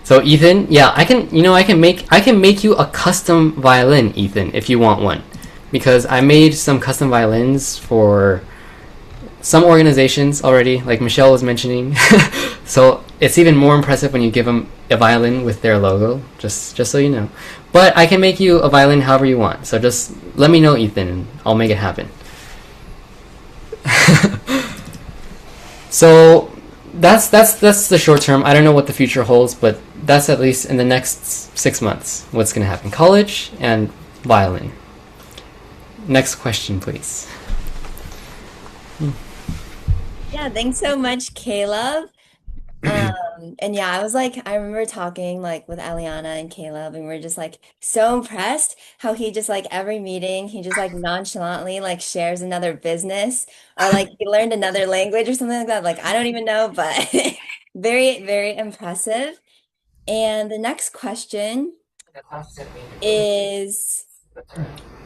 So Ethan, yeah, I can make you a custom violin, Ethan, if you want one, because I made some custom violins for some organizations already, like Michelle was mentioning. So it's even more impressive when you give them a violin with their logo, just so you know. But I can make you a violin however you want. So just let me know, Ethan, and I'll make it happen. So that's the short term. I don't know what the future holds, but that's at least in the next 6 months what's going to happen. College and violin. Next question, please. Yeah, thanks so much, Caleb. And yeah, I remember talking like with Aliana and Caleb, and we're just like so impressed how he just like every meeting, he just like nonchalantly like shares another business or like he learned another language or something like that. Like I don't even know, but very, very impressive. And the next question is,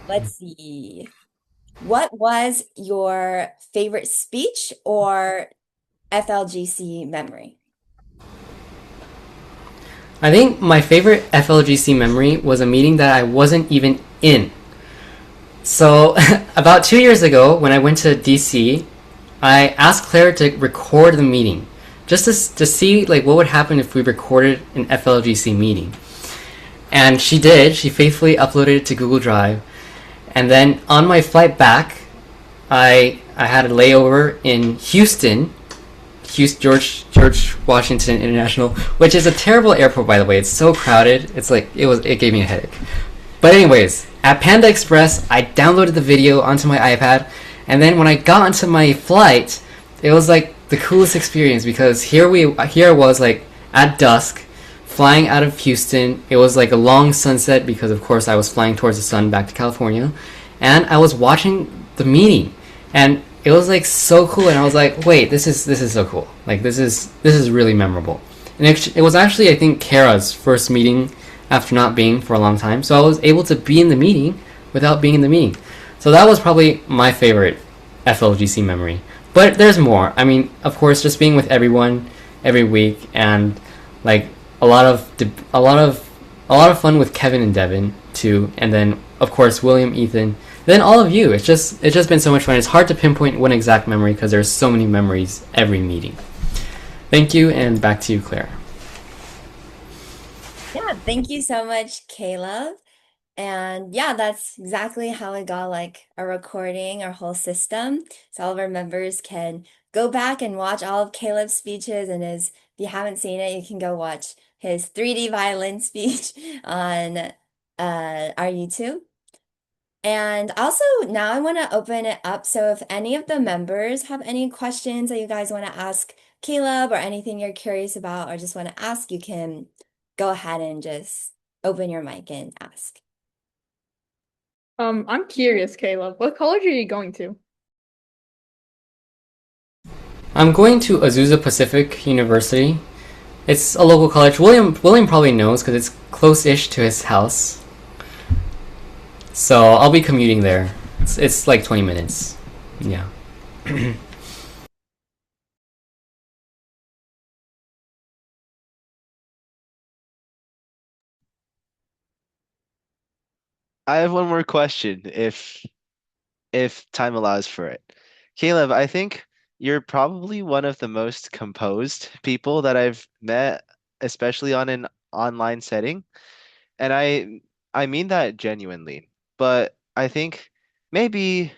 let's see, what was your favorite speech or FLGC memory? I think my favorite FLGC memory was a meeting that I wasn't even in. So about 2 years ago, when I went to DC, I asked Claire to record the meeting, just to see like what would happen if we recorded an FLGC meeting. And she did. She faithfully uploaded it to Google Drive. And then on my flight back, I had a layover in Houston, George Washington International, which is a terrible airport, by the way. It's so crowded. It gave me a headache. But anyways, at Panda Express, I downloaded the video onto my iPad, and then when I got onto my flight, it was like the coolest experience, because here I was like at dusk, flying out of Houston. It was like a long sunset because of course I was flying towards the sun back to California, and I was watching the meeting, and it was like so cool, and I was like, wait, this is so cool. Like this is really memorable. And it was actually, I think, Kara's first meeting after not being for a long time. So I was able to be in the meeting without being in the meeting. So that was probably my favorite FLGC memory. But there's more. I mean, of course, just being with everyone every week, and like a lot of fun with Kevin and Devin too, and then of course William, Ethan, then all of you. It's just been so much fun. It's hard to pinpoint one exact memory because there's so many memories every meeting. Thank you, and back to you, Claire. Yeah, thank you so much, Caleb. And yeah, that's exactly how I got like a recording, our whole system. So all of our members can go back and watch all of Caleb's speeches. And if you haven't seen it, you can go watch his 3D violin speech on our YouTube. And also now I want to open it up. So if any of the members have any questions that you guys want to ask Caleb or anything you're curious about or just want to ask, you can go ahead and just open your mic and ask. I'm curious, Caleb. What college are you going to? I'm going to Azusa Pacific University. It's a local college. William probably knows because it's close-ish to his house. So I'll be commuting there. It's like 20 minutes. Yeah. I have one more question if time allows for it. Caleb, I think you're probably one of the most composed people that I've met, especially on an online setting. And I mean that genuinely. But I think maybe,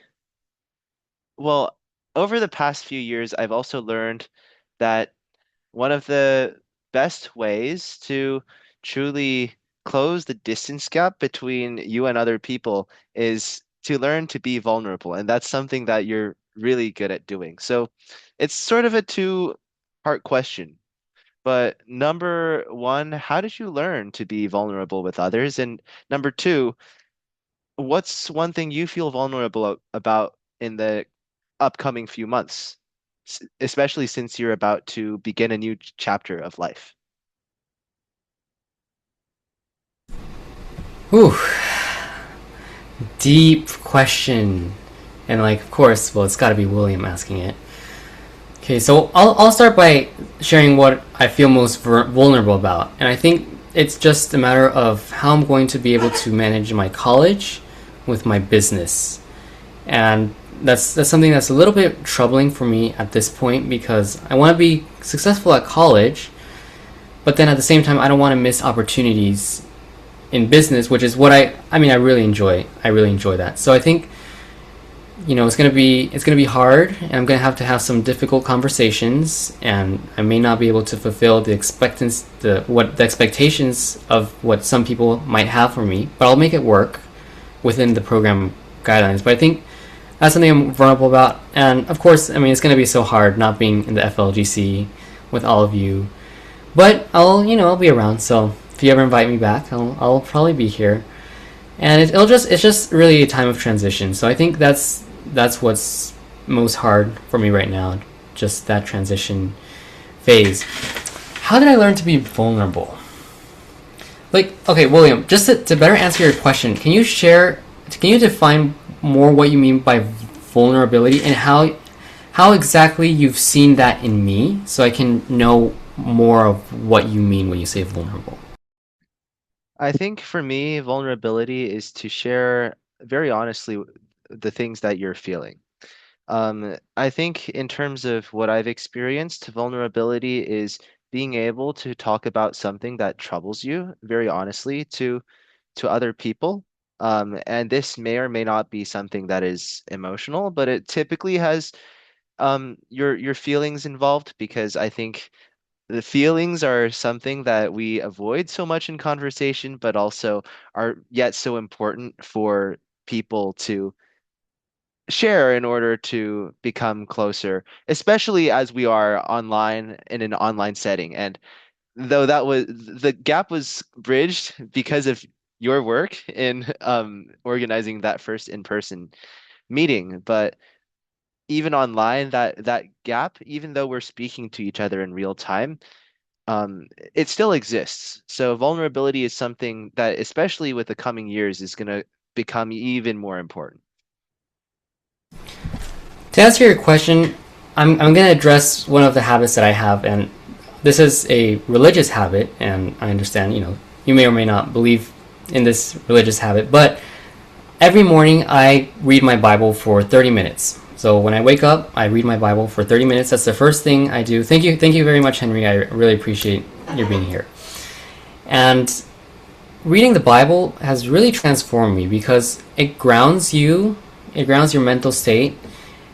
well, over the past few years, I've also learned that one of the best ways to truly close the distance gap between you and other people is to learn to be vulnerable. And that's something that you're really good at doing. So it's sort of a two-part question. But number one, how did you learn to be vulnerable with others? And number two, what's one thing you feel vulnerable about in the upcoming few months, especially since you're about to begin a new chapter of life? Whew. Deep question. And like, of course, well, it's got to be William asking it. Okay, so I'll start by sharing what I feel most vulnerable about. And I think it's just a matter of how I'm going to be able to manage my college with my business. And that's something that's a little bit troubling for me at this point because I want to be successful at college, but then at the same time I don't want to miss opportunities in business, which is what I mean I really enjoy. I really enjoy that. So I think it's gonna be hard, and I'm gonna have to have some difficult conversations, and I may not be able to fulfill the expectations of what some people might have for me, but I'll make it work within the program guidelines. But I think that's something I'm vulnerable about, and of course, I mean it's gonna be so hard not being in the FLGC with all of you, but I'll be around. So if you ever invite me back, I'll probably be here. And it's just really a time of transition. So I think that's what's most hard for me right now, just that transition phase. How did I learn to be vulnerable? Like, okay, William, just to better answer your question, can you define more what you mean by vulnerability and how exactly you've seen that in me so I can know more of what you mean when you say vulnerable? I think for me, vulnerability is to share very honestly the things that you're feeling. I think in terms of what I've experienced, vulnerability is being able to talk about something that troubles you very honestly to other people. And this may or may not be something that is emotional, but it typically has your feelings involved because I think the feelings are something that we avoid so much in conversation, but also are yet so important for people to share in order to become closer, especially as we are online in an online setting. And though the gap was bridged because of your work in organizing that first in-person meeting, but even online, that gap, even though we're speaking to each other in real time, it still exists. So vulnerability is something that, especially with the coming years, is going to become even more important. To answer your question, I'm going to address one of the habits that I have, and this is a religious habit, and I understand, you may or may not believe in this religious habit, but every morning I read my Bible for 30 minutes. So when I wake up, I read my Bible for 30 minutes. That's the first thing I do. Thank you very much, Henry. I really appreciate your being here. And reading the Bible has really transformed me because it grounds your mental state.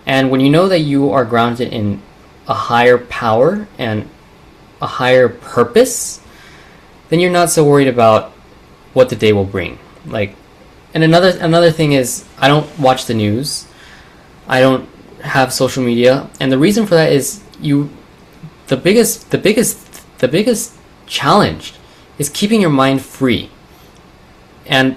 And when you know that you are grounded in a higher power and a higher purpose, then you're not so worried about what the day will bring. And another thing is I don't watch the news. I don't have social media, and the reason for that is the biggest challenge is keeping your mind free. And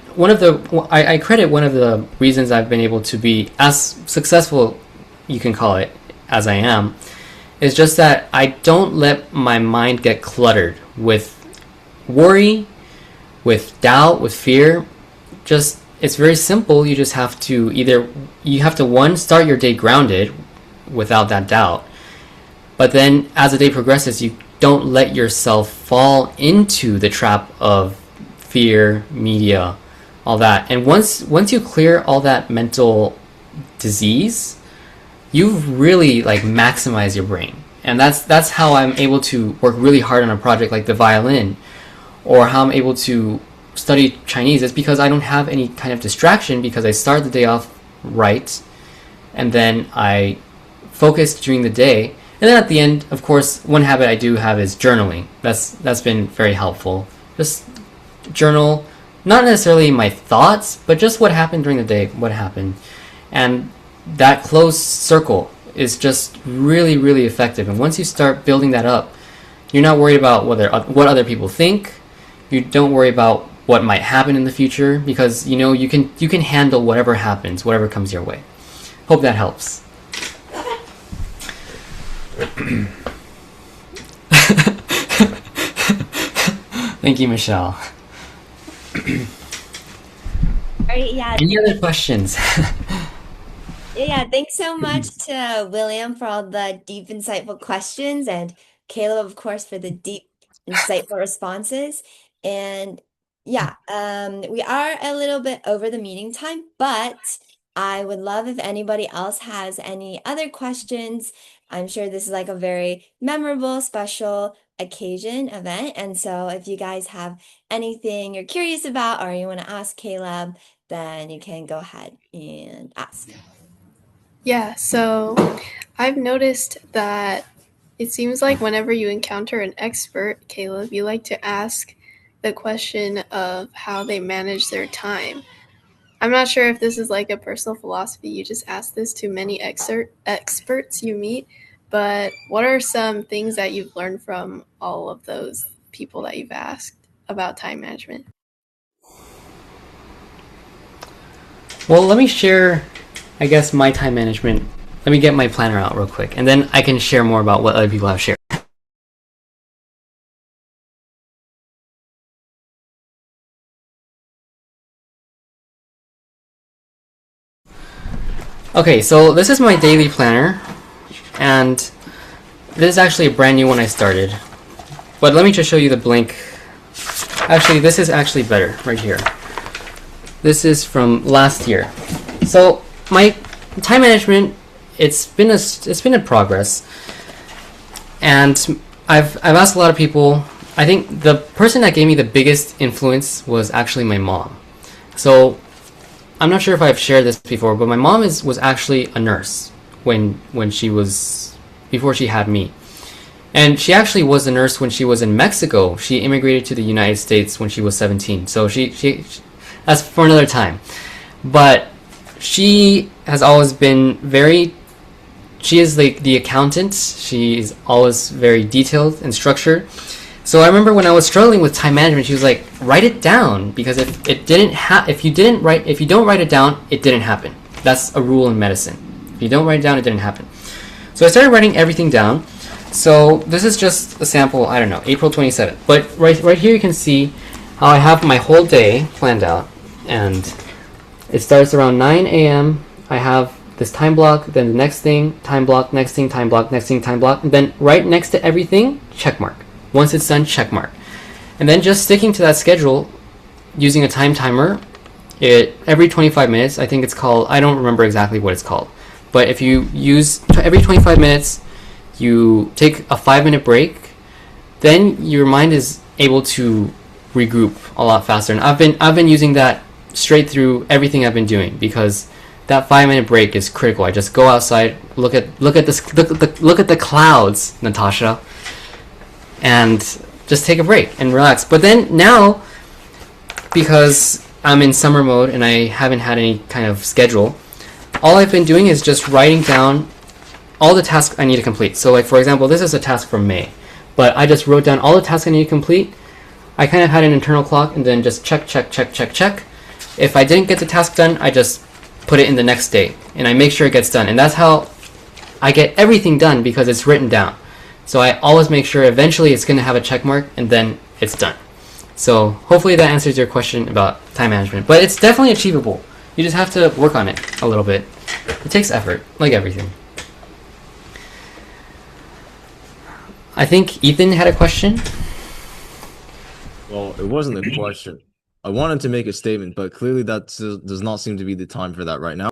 I credit one of the reasons I've been able to be as successful, you can call it, as I am, is just that I don't let my mind get cluttered with worry, with doubt, with fear. Just, it's very simple. You just have to one, start your day grounded without that doubt. But then as the day progresses, you don't let yourself fall into the trap of fear, media, all that. And once you clear all that mental disease, you've really like maximized your brain. And that's how I'm able to work really hard on a project like the violin, or how I'm able to study Chinese. It's because I don't have any kind of distraction, because I start the day off right, and then I focus during the day. And then at the end, of course, one habit I do have is journaling. That's been very helpful. Just journal, not necessarily my thoughts, but just what happened during the day, what happened. And that closed circle is just really, really effective. And once you start building that up, you're not worried about what other people think. You don't worry about what might happen in the future, because you know you can handle whatever happens, whatever comes your way. Hope that helps. Thank you, Michelle. All right, yeah. Any other questions? Yeah, thanks so much to William for all the deep, insightful questions, and Caleb, of course, for the deep, insightful responses. And yeah, we are a little bit over the meeting time, but I would love if anybody else has any other questions. I'm sure this is like a very memorable, special occasion event. And so if you guys have anything you're curious about or you want to ask Caleb, then you can go ahead and ask. Yeah, so I've noticed that it seems like whenever you encounter an expert, Caleb, you like to ask the question of how they manage their time. I'm not sure if this is like a personal philosophy, you just ask this to many experts you meet, but what are some things that you've learned from all of those people that you've asked about time management? Well, let me share, I guess, my time management. Let me get my planner out real quick, and then I can share more about what other people have shared. Okay, so this is my daily planner, and this is actually a brand new one I started. But let me just show you the blank. Actually, this is actually better right here. This is from last year. So my time management, it's been a progress, and I've asked a lot of people. I think the person that gave me the biggest influence was actually my mom. So I'm not sure if I've shared this before, but my mom was actually a nurse before she had me. And she actually was a nurse when she was in Mexico. She immigrated to the United States when she was 17. So she that's for another time. But she has always been she is like the accountant. She is always very detailed and structured. So I remember when I was struggling with time management, she was like, write it down, because if you don't write it down, it didn't happen. That's a rule in medicine. If you don't write it down, it didn't happen. So I started writing everything down. So this is just a sample, I don't know, April 27th. But right here you can see how I have my whole day planned out. And it starts around 9 a.m. I have this time block, then the next thing, time block, next thing, time block, next thing, time block. And then right next to everything, check mark. Once it's done, check mark. And then just sticking to that schedule using a time timer, every 25 minutes, I think it's called, I don't remember exactly what it's called. But if you use every 25 minutes, you take a 5-minute break, then your mind is able to regroup a lot faster. And I've been using that straight through everything I've been doing, because that 5-minute break is critical. I just go outside, look at the clouds, Natasha, and just take a break and relax. But then now, because I'm in summer mode and I haven't had any kind of schedule, all I've been doing is just writing down all the tasks I need to complete. So like for example, this is a task from May, but I just wrote down all the tasks I need to complete. I kind of had an internal clock and then just check, check, check, check, check. If I didn't get the task done, I just put it in the next day and I make sure it gets done. And that's how I get everything done, because it's written down. So I always make sure eventually it's going to have a check mark and then it's done. So hopefully that answers your question about time management. But it's definitely achievable. You just have to work on it a little bit. It takes effort, like everything. I think Ethan had a question. Well, it wasn't a question. I wanted to make a statement, but clearly that does not seem to be the time for that right now.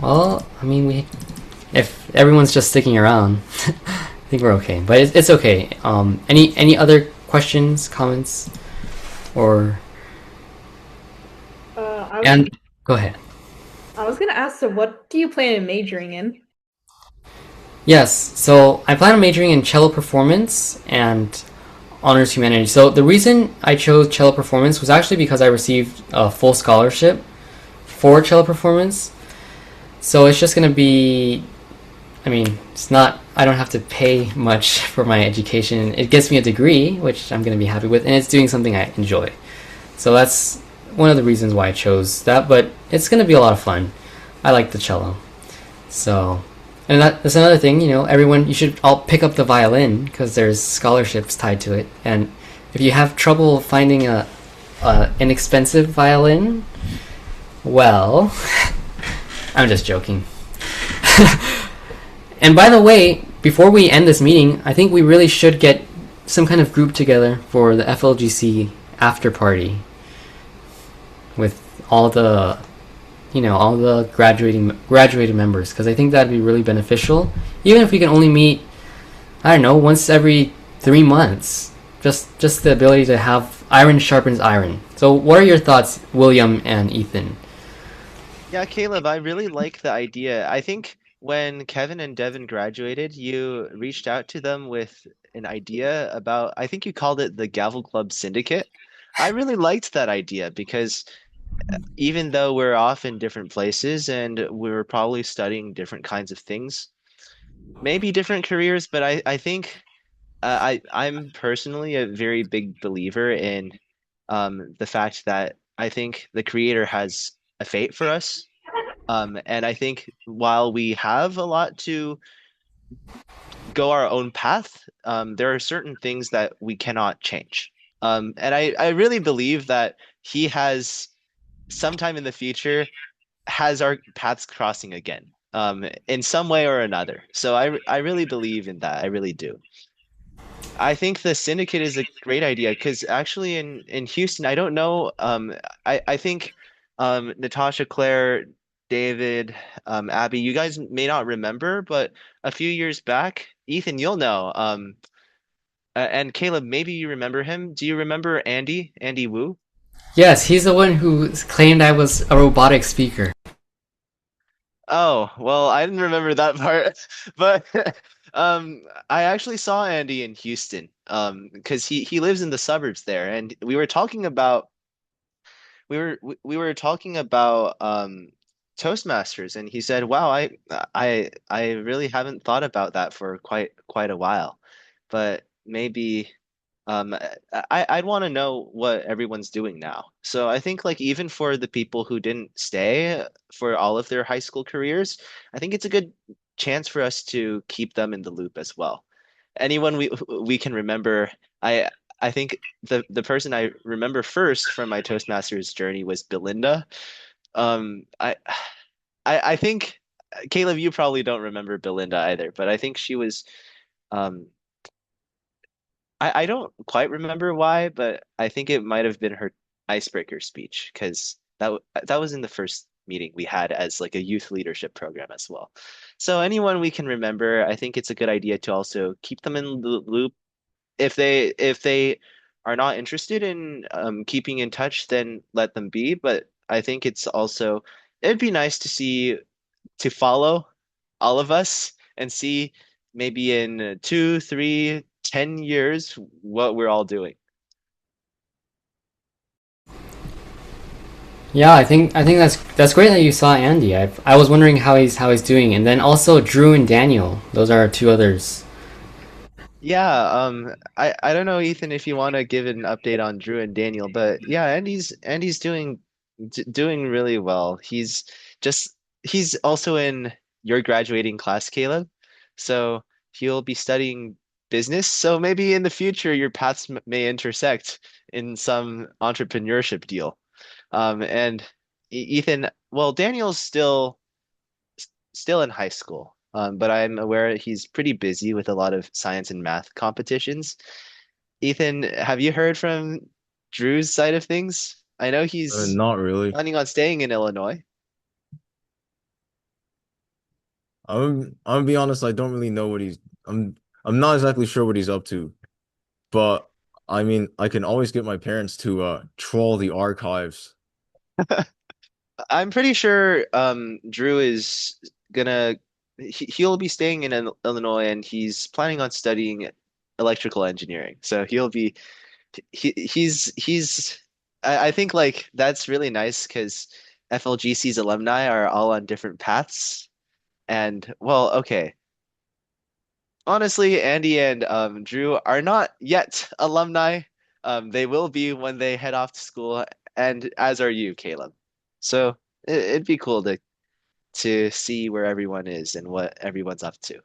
Well, I mean, if everyone's just sticking around, I think we're okay. But it's okay. Any other questions, comments, or go ahead. I was gonna ask, so what do you plan on majoring in? Yes, so I plan on majoring in cello performance and honors humanities. So the reason I chose cello performance was actually because I received a full scholarship for cello performance. So it's just going to be, I mean, I don't have to pay much for my education. It gets me a degree, which I'm going to be happy with, and it's doing something I enjoy. So that's one of the reasons why I chose that, but it's going to be a lot of fun. I like the cello. So, and that's another thing, everyone, you should all pick up the violin because there's scholarships tied to it. And if you have trouble finding a inexpensive violin, well, I'm just joking. And by the way, before we end this meeting, I think we really should get some kind of group together for the FLGC after party with all the graduating members, because I think that'd be really beneficial. Even if we can only meet, I don't know, once every 3 months. Just the ability to have iron sharpens iron. So what are your thoughts, William and Ethan? Yeah, Caleb, I really like the idea. I think when Kevin and Devin graduated, you reached out to them with an idea about, I think you called it the Gavel Club Syndicate. I really liked that idea because even though we're off in different places and we're probably studying different kinds of things, maybe different careers, but I think I'm personally a very big believer in the fact that I think the creator has a fate for us. And I think while we have a lot to go our own path, there are certain things that we cannot change. And I really believe that he has sometime in the future has our paths crossing again, in some way or another. So I really believe in that. I really do. I think the syndicate is a great idea because actually in Houston, I don't know. I think Natasha, Claire, David, Abby, you guys may not remember, but a few years back, Ethan, you'll know. And Caleb, maybe you remember him. Do you remember Andy? Andy Wu? Yes, he's the one who claimed I was a robotic speaker. Oh, well, I didn't remember that part, but I actually saw Andy in Houston, because he lives in the suburbs there, and we were talking about Toastmasters, and he said, "Wow, I really haven't thought about that for quite a while, but maybe I'd want to know what everyone's doing now." So I think like even for the people who didn't stay for all of their high school careers, I think it's a good chance for us to keep them in the loop as well. Anyone we can remember, I I think the person I remember first from my Toastmasters journey was Belinda. Um, I I think Caleb, you probably don't remember Belinda either, but I think she was um I don't quite remember why, but I think it might have been her icebreaker speech because that was in the first meeting we had as like a youth leadership program as well. So anyone we can remember, I think it's a good idea to also keep them in the loop. If they are not interested in keeping in touch, then let them be. But I think it'd be nice to follow all of us and see maybe in 2, 3, 10 years what we're all doing. Yeah, I think that's great that you saw Andy. I was wondering how he's doing, and then also Drew and Daniel. Those are two others. Yeah, I don't know, Ethan, if you want to give an update on Drew and Daniel, but yeah, Andy's doing really well. Just he's also in your graduating class, Caleb. So he'll be studying business. So maybe in the future your paths may intersect in some entrepreneurship deal. And Ethan, well, Daniel's still in high school, but I'm aware he's pretty busy with a lot of science and math competitions. Ethan, have you heard from Drew's side of things? I know he's Not really. planning on staying in Illinois. I'm gonna be honest, I don't really know what I'm not exactly sure what he's up to, but I mean, I can always get my parents to troll the archives. I'm pretty sure Drew is gonna he'll be staying in Illinois and he's planning on studying electrical engineering. So he's I think like that's really nice because FLGC's alumni are all on different paths. And well, okay. Honestly, Andy and Drew are not yet alumni. They will be when they head off to school, and as are you, Caleb. So it'd be cool to see where everyone is and what everyone's up to.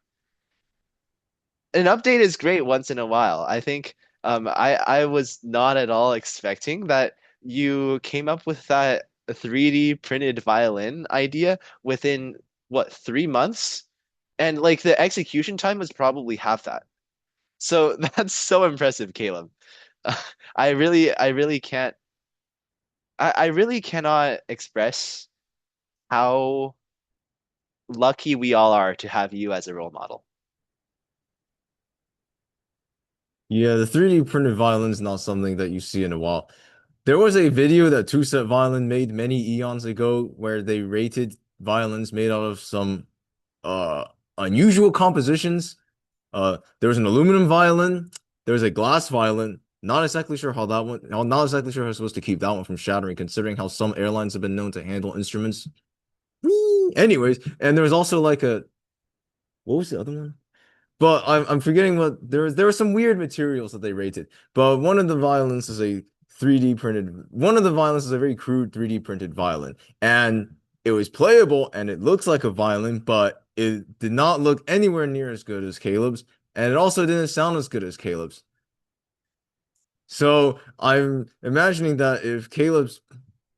An update is great once in a while. I think I was not at all expecting that you came up with that 3D printed violin idea within what, 3 months? And like the execution time was probably half that. So that's so impressive, Caleb. I really can't I really cannot express how lucky we all are to have you as a role model. Yeah, the 3D printed violin's not something that you see in a while. There was a video that Two Set Violin made many eons ago where they rated violins made out of some uh unusual compositions. There was an aluminum violin, there was a glass violin. Not exactly sure how that one, I'm not exactly sure how I'm supposed to keep that one from shattering, considering how some airlines have been known to handle instruments. Anyways, and there was also like a what was the other one? But I'm forgetting what there were some weird materials that they rated. But one of the violins is a 3D printed one of the violins is a very crude 3D printed violin. And it was playable and it looks like a violin, but it did not look anywhere near as good as Caleb's, and it also didn't sound as good as Caleb's. So I'm imagining that if Caleb's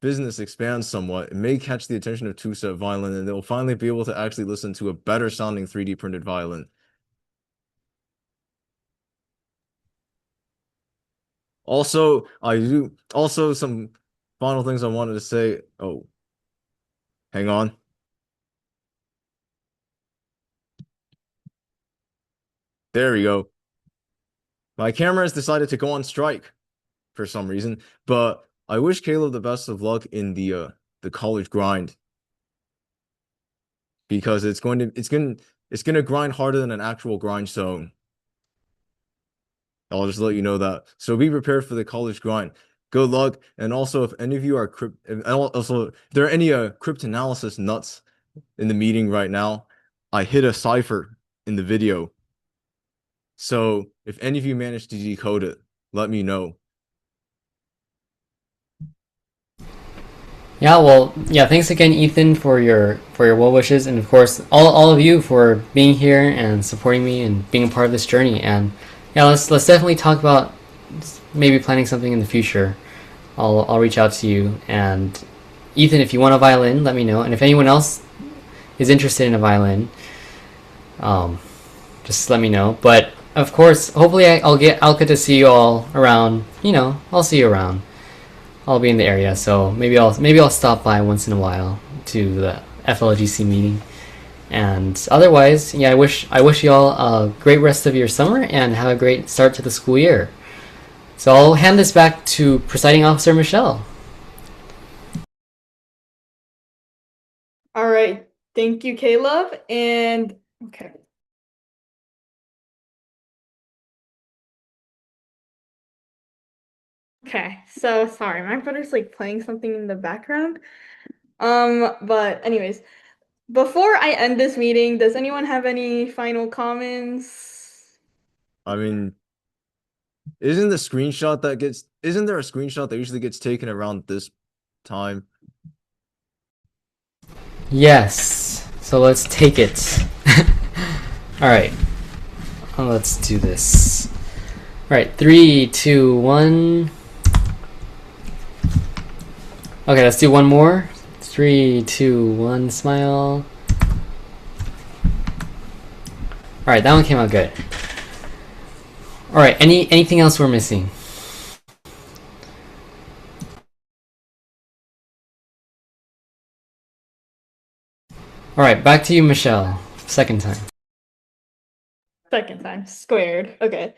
business expands somewhat, it may catch the attention of Two Set Violin, and they'll finally be able to actually listen to a better sounding 3D printed violin. Also, I do also some final things I wanted to say. Oh, hang on. There we go. My camera has decided to go on strike for some reason, but I wish Caleb the best of luck in the college grind because it's going to grind harder than an actual grindstone. I'll just let you know that. So be prepared for the college grind. Good luck. And also, if any of you are if there are any cryptanalysis nuts in the meeting right now, I hit a cipher in the video. So if any of you manage to decode it, let me know. Yeah, well, yeah, thanks again, Ethan, for your well wishes, and of course, all of you for being here and supporting me and being a part of this journey. And yeah, let's definitely talk about maybe planning something in the future. I'll reach out to you, and Ethan, if you want a violin, let me know. And if anyone else is interested in a violin, just let me know. But of course, hopefully, I'll get to see you all around. I'll see you around. I'll be in the area, so maybe I'll stop by once in a while to the FLGC meeting. And otherwise, yeah, I wish you all a great rest of your summer and have a great start to the school year. So I'll hand this back to Presiding Officer Michelle. All right. Thank you, Caleb. And okay. Okay, so sorry, my brother's like playing something in the background. But anyways, before I end this meeting, does anyone have any final comments? I mean, isn't there a screenshot that usually gets taken around this time? Yes. So let's take it. All right. Let's do this. All right, 3, 2, 1. Okay, let's do one more. 3, 2, 1, smile. All right, that one came out good. All right, anything else we're missing? All right, back to you, Michelle. Second time. Second time squared. Okay.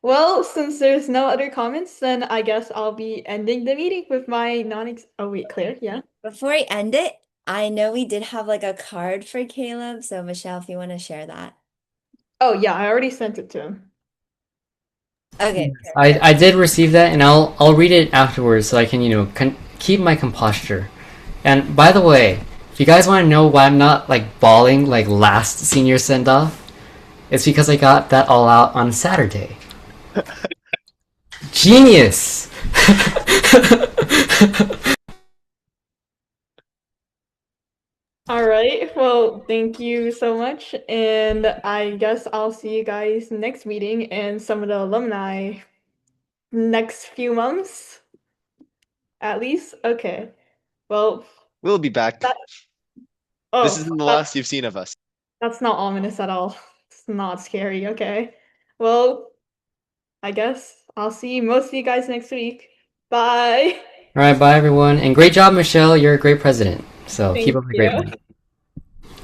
Well, since there's no other comments, then I guess I'll be ending the meeting with my non-ex. Oh wait, Claire, yeah. Before I end it, I know we did have like a card for Caleb, so Michelle, if you want to share that. Oh yeah, I already sent it to him. Okay. I did receive that, and I'll read it afterwards so I can keep my composure. And by the way, if you guys want to know why I'm not like bawling like last senior send off, it's because I got that all out on Saturday. Genius. All right. Well, thank you so much. And I guess I'll see you guys next meeting and some of the alumni next few months. At least. Okay. Well, We'll be back. that, This oh, isn't the last you've seen of us. that's not ominous at all. It's not scary. Okay. Well, I guess I'll see most of you guys next week. Bye. All right, bye everyone, and great job, Michelle. You're a great president. So keep Thank up the great you. work. All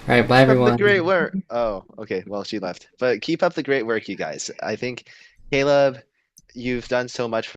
right, bye Keep up everyone. the great work. Oh, okay. Well, she left. But keep up the great work, you guys. I think, Caleb, you've done so much